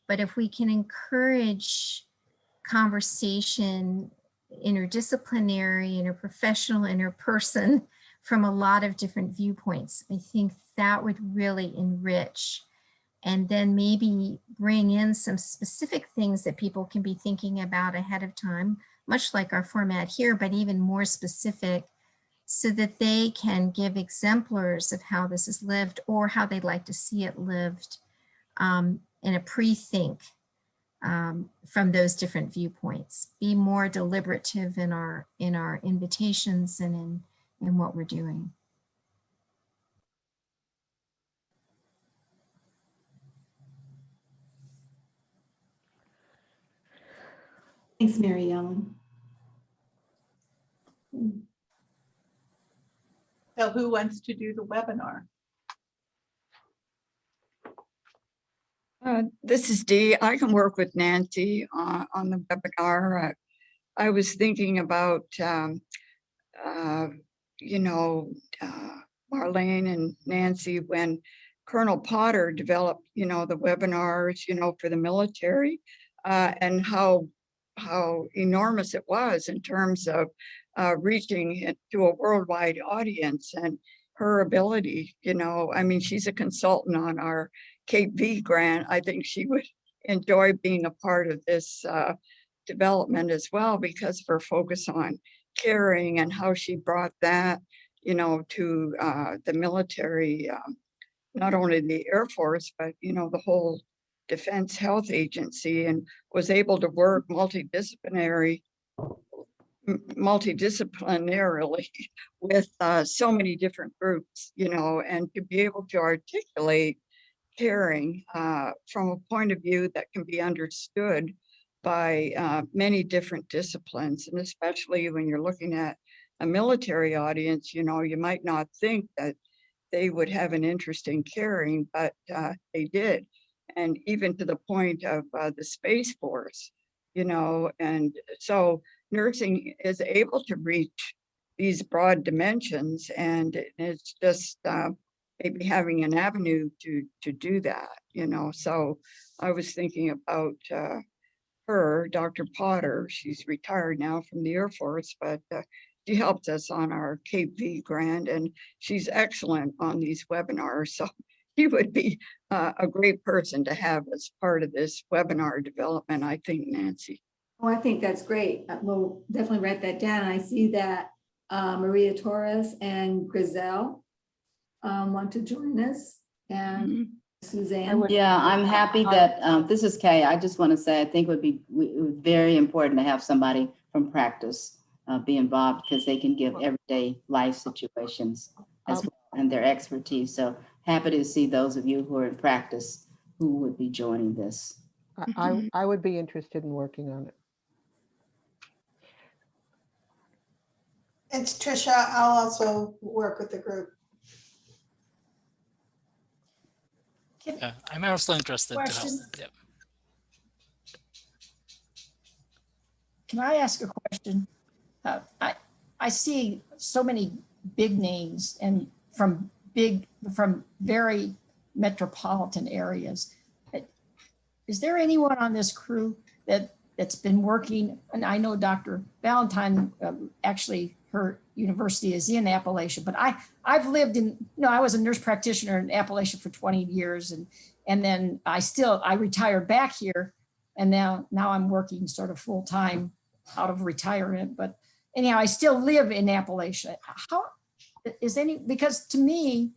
but if we can encourage conversation, interdisciplinary, interprofessional, interperson, from a lot of different viewpoints, I think that would really enrich, and then maybe bring in some specific things that people can be thinking about ahead of time, much like our format here, but even more specific, so that they can give exemplars of how this is lived or how they'd like to see it lived, in a pre-think from those different viewpoints. Be more deliberative in our invitations and in what we're doing. Thanks, Mary Ellen. So who wants to do the webinar? This is Dee. I can work with Nancy on the webinar. I was thinking about, you know, Marlene and Nancy, when Colonel Potter developed, you know, the webinars, you know, for the military, and how enormous it was in terms of reaching to a worldwide audience, and her ability, you know, I mean, she's a consultant on our Cape V grant. I think she would enjoy being a part of this development as well, because of her focus on caring and how she brought that, you know, to the military, not only the Air Force, but, you know, the whole Defense Health Agency, and was able to work multidisciplinarily with so many different groups, you know, and to be able to articulate caring from a point of view that can be understood by many different disciplines. And especially when you're looking at a military audience, you know, you might not think that they would have an interest in caring, but they did. And even to the point of the Space Force, you know, and so nursing is able to reach these broad dimensions, and it's just maybe having an avenue to do that, you know. So I was thinking about her, Dr. Potter. She's retired now from the Air Force, but she helped us on our Cape V grant, and she's excellent on these webinars. So she would be a great person to have as part of this webinar development, I think, Nancy. Oh, I think that's great. We'll definitely write that down. I see that Maria Torres and Griselle want to join us, and Suzanne. Yeah, I'm happy that, this is Kay. I just want to say, I think it would very important to have somebody from practice be involved, because they can give everyday life situations as well, and their expertise. So happy to see those of you who are in practice who would be joining this. I would be interested in working on it. It's Trisha. I'll also work with the group. Yeah, I'm also interested to help. Question? Yep. Can I ask a question? I see so many big names and from very metropolitan areas. Is there anyone on this crew that's been working? And I know Dr. Valentine, actually her university is in Appalachia, but I've lived in, I was a nurse practitioner in Appalachia for 20 years. And then I retired back here, and now I'm working sort of full time out of retirement. But anyhow, I still live in Appalachia. How is because to me,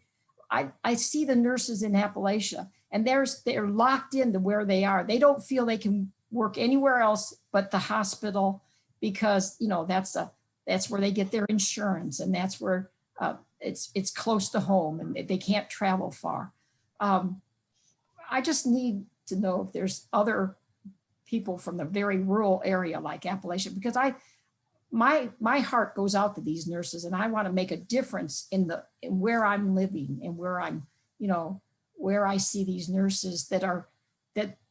I see the nurses in Appalachia, and they're locked into where they are. They don't feel they can work anywhere else but the hospital, because that's where they get their insurance, and that's where it's close to home, and they can't travel far. I just need to know if there's other people from the very rural area like Appalachia, because my heart goes out to these nurses, and I want to make a difference in where I'm living, and where I'm, where I see these nurses that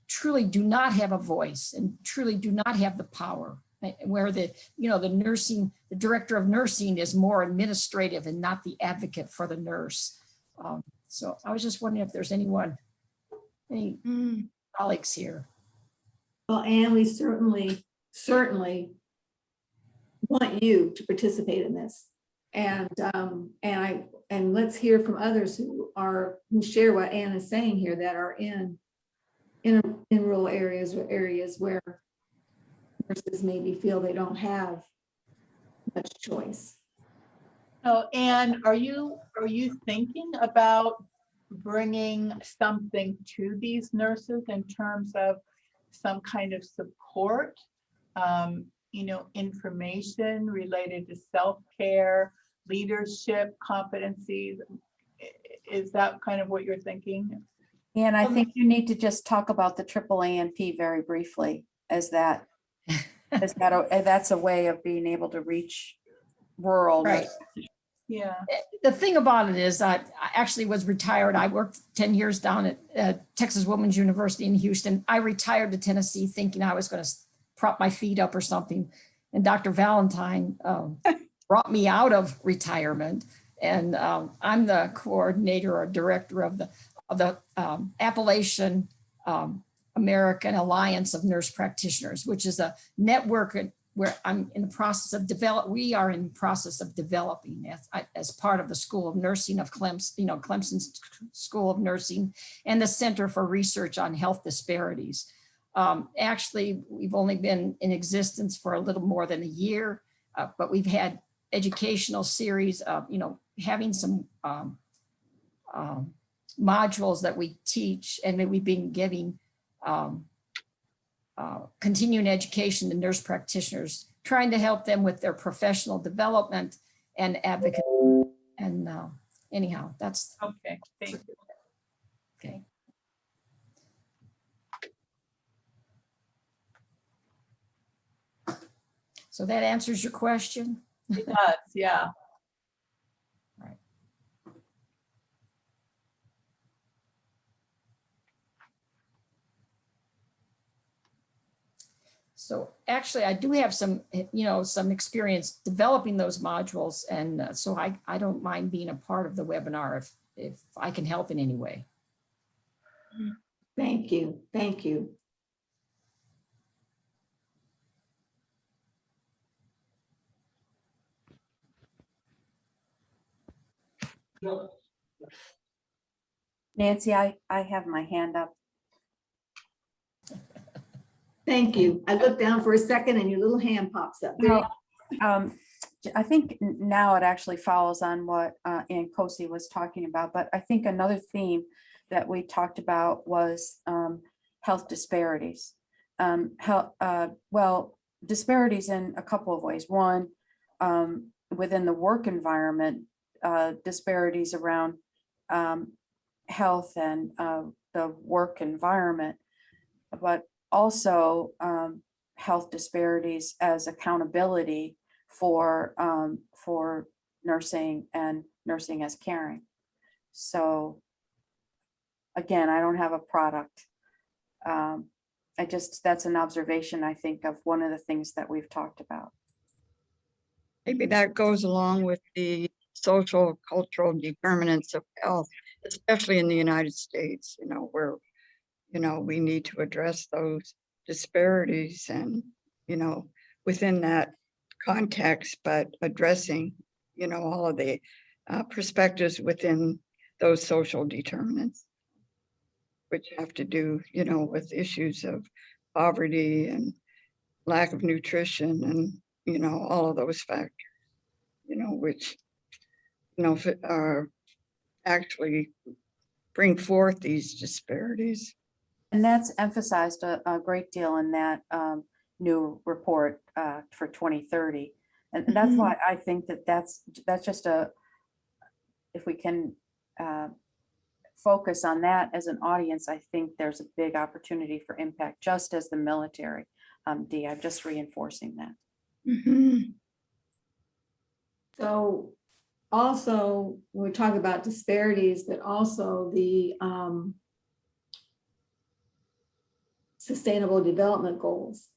truly do not have a voice and truly do not have the power, where the director of nursing is more administrative and not the advocate for the nurse. So I was just wondering if there's any colleagues here. Well, Anne, we certainly want you to participate in this, and let's hear from others who share what Anne is saying here, that are in rural areas, or areas where nurses maybe feel they don't have much choice. So, Anne, are you thinking about bringing something to these nurses in terms of some kind of support, information related to self-care, leadership, competencies? Is that kind of what you're thinking? And I think you need to just talk about the AAANP very briefly, as that's a way of being able to reach rural. Right. Yeah. The thing about it is, I actually was retired. I worked 10 years down at Texas Women's University in Houston. I retired to Tennessee thinking I was going to prop my feet up or something. And Dr. Valentine brought me out of retirement. And I'm the coordinator or director of the Appalachian American Alliance of Nurse Practitioners, which is a network where I'm in the process of we are in the process of developing as part of the School of Nursing of Clemson, Clemson's School of Nursing, and the Center for Research on Health Disparities. Actually, we've only been in existence for a little more than a year, but we've had educational series of, having some modules that we teach, and that we've been giving continuing education to nurse practitioners, trying to help them with their professional development and advocacy. And anyhow, that's okay. Thank you. Okay. So that answers your question? It does, yeah. Right. So actually, I do have some experience developing those modules, and so I don't mind being a part of the webinar if I can help in any way. Thank you. Thank you. Nancy, I have my hand up. Thank you. I looked down for a second and your little hand pops up. There you No, I think now it actually follows on what Ann Kosi was talking about, but I think another theme that we talked about was health disparities. Well, disparities in a couple of ways. One, within the work environment, disparities around health and the work environment, but also health disparities as accountability for nursing and nursing as caring. So again, I don't have a product. That's an observation, I think, of one of the things that we've talked about. Maybe that goes along with the social cultural determinants of health, especially in the United States, where, we need to address those disparities and, within that context, but addressing, all of the perspectives within those social determinants, which have to do, with issues of poverty and lack of nutrition and, all of those factors, which, are actually bring forth these disparities. And that's emphasized a great deal in that new report for 2030. And that's why I think that's just if we can focus on that as an audience, I think there's a big opportunity for impact, just as the military. Dee, I'm just reinforcing that. So also, we're talking about disparities, but also the Sustainable Development Goals,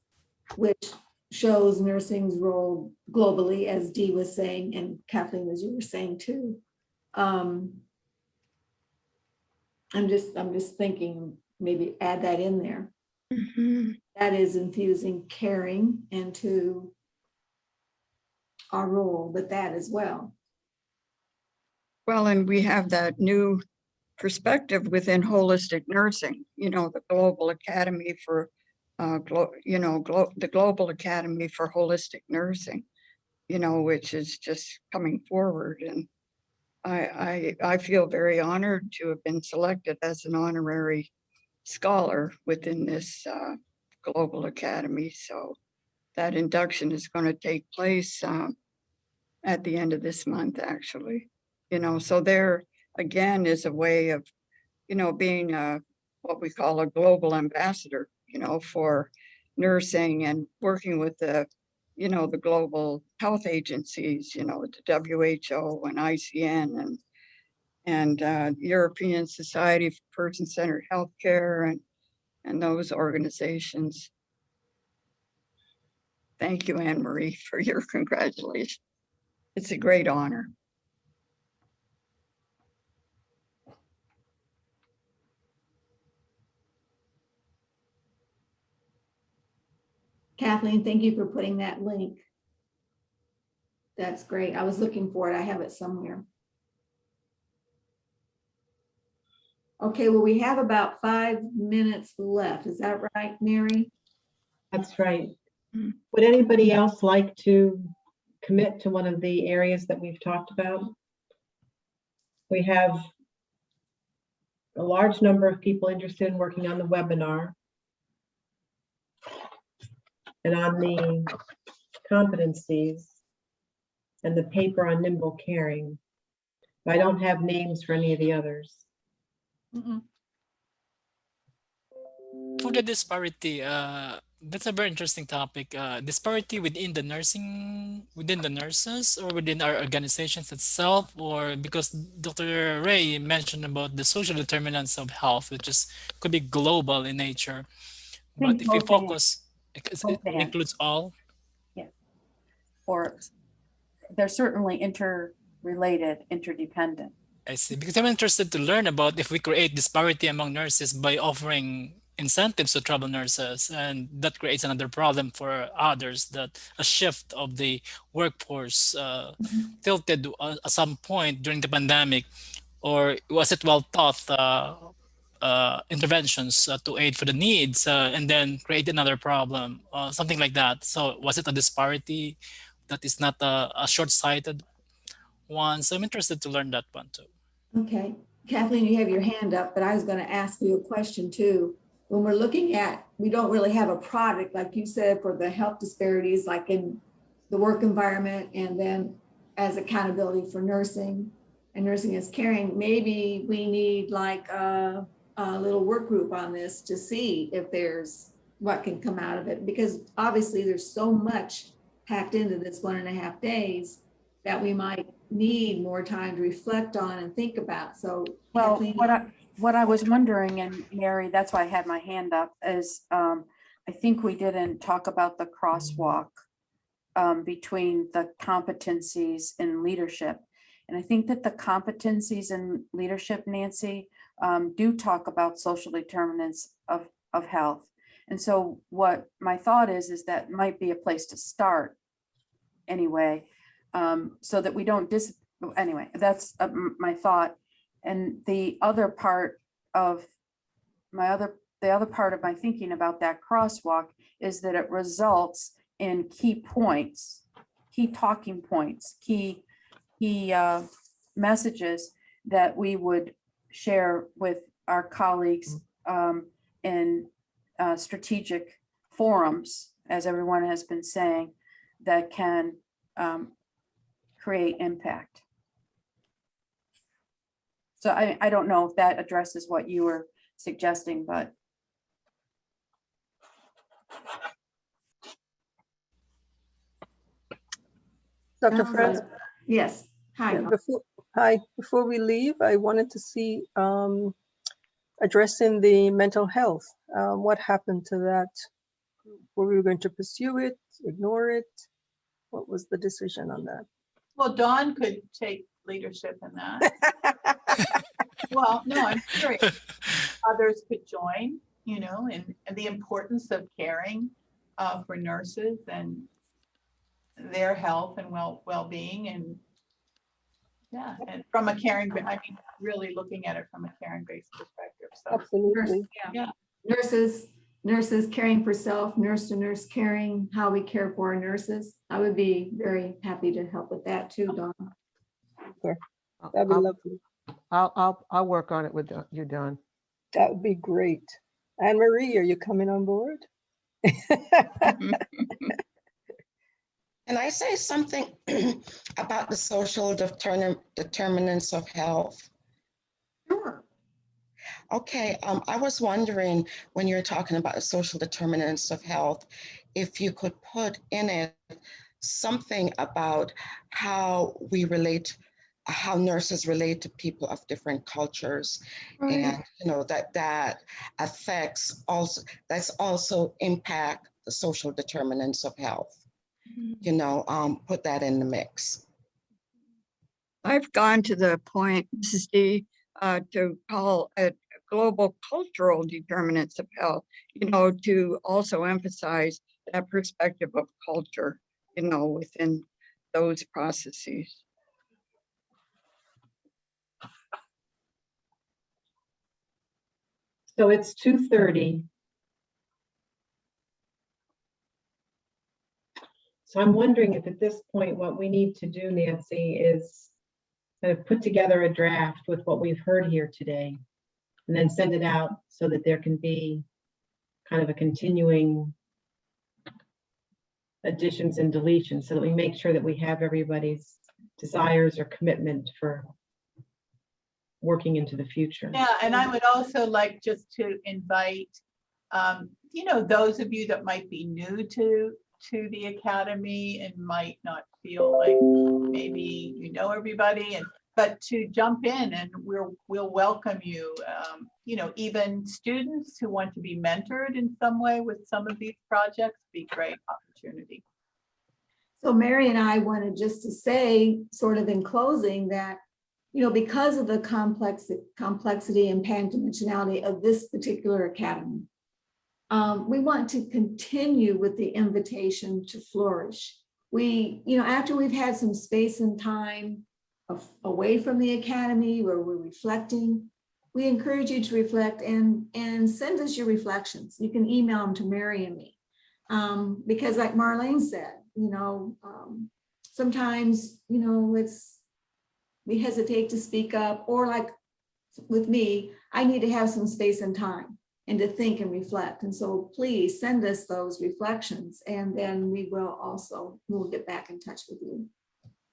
which shows nursing's role globally, as Dee was saying, and Kathleen, as you were saying too. I'm just thinking, maybe add that in there. That is infusing caring into our role with that as well. Well, and we have that new perspective within holistic nursing, the Global Academy for, the Global Academy for Holistic Nursing, which is just coming forward. And I feel very honored to have been selected as an honorary scholar within this Global Academy. So that induction is going to take place at the end of this month, actually. So there again is a way of, being what we call a global ambassador, for nursing and working with the, the global health agencies, the WHO and ICN and European Society for Person-Centered Healthcare and those organizations. Thank you, Anne Marie, for your congratulations. It's a great honor. Kathleen, thank you for putting that link. That's great. I was looking for it. I have it somewhere. Okay, well, we have about 5 minutes left. Is that right, Mary? That's right. Would anybody else like to commit to one of the areas that we've talked about? We have a large number of people interested in working on the webinar and on the competencies and the paper on nimble caring. I don't have names for any of the others. For the disparity, that's a very interesting topic. Disparity within the nurses or within our organizations itself, or because Dr. Ray mentioned about the social determinants of health, which could be global in nature. But if you focus, it includes all. Yeah. Or they're certainly interrelated, interdependent. I see, because I'm interested to learn about if we create disparity among nurses by offering incentives to travel nurses, and that creates another problem for others, that a shift of the workforce tilted at some point during the pandemic, or was it well thought interventions to aid for the needs and then create another problem, something like that. So was it a disparity that is not a short-sighted one? So I'm interested to learn that one too. Okay, Kathleen, you have your hand up, but I was going to ask you a question too. When we're looking at, we don't really have a product, like you said, for the health disparities, like in the work environment, and then as accountability for nursing and nursing as caring, maybe we need like a little work group on this to see if there's what can come out of it, because obviously there's so much packed into this 1.5 days that we might need more time to reflect on and think about. So, well, Kathleen, what I was wondering, and Mary, that's why I had my hand up, is I think we didn't talk about the crosswalk between the competencies in leadership. And I think that the competencies in leadership, Nancy, do talk about social determinants of health. And so what my thought is that might be a place to start anyway, so that we don't anyway, that's my thought. And the other part of the other part of my thinking about that crosswalk is that it results in key points, key talking points, key messages that we would share with our colleagues in strategic forums, as everyone has been saying, that can create impact. So I don't know if that addresses what you were suggesting, but. Dr. Franz? Yes. Hi. Yeah, before we leave, I wanted to see addressing the mental health. What happened to that? Were we going to pursue it, ignore it? What was the decision on that? Well, Dawn could take leadership in that. Well, no, I'm serious. Others could join, you know, and the importance of caring for nurses and their health and well-being, and yeah, and from a caring, I mean, really looking at it from a caring-based perspective. So absolutely, yeah. Nurses caring for self, nurse to nurse caring, how we care for our nurses. I would be very happy to help with that too, Dawn. Okay, that'd be lovely. I'll work on it with you, Dawn. That would be great. Anne Marie, are you coming on board? Can I say something about the social determinants of health? Sure. Okay, I was wondering, when you're talking about the social determinants of health, if you could put in it something about how we relate, how nurses relate to people of different cultures, and you know that affects also, that's also impact the social determinants of health. You know, put that in the mix. I've gone to the point, Mrs. D, to call it global cultural determinants of health, you know, to also emphasize that perspective of culture, you know, within those processes. So it's 2:30. So I'm wondering if at this point, what we need to do, Nancy, is kind of put together a draft with what we've heard here today, and then send it out so that there can be kind of a continuing additions and deletions, so that we make sure that we have everybody's desires or commitment for working into the future. Yeah, and I would also like just to invite, you know, those of you that might be new to the Academy and might not feel like maybe you know everybody, but to jump in, and we'll welcome you. You know, even students who want to be mentored in some way with some of these projects, be great opportunity. So Mary and I wanted just to say, sort of in closing, that, you know, because of the complexity and pandimensionality of this particular academy, we want to continue with the invitation to flourish. We, after we've had some space and time away from the academy where we're reflecting, we encourage you to reflect and send us your reflections. You can email them to Mary and me. Because like Marlene said, sometimes, we hesitate to speak up, or like with me, I need to have some space and time and to think and reflect. And so please send us those reflections, and then we'll get back in touch with you.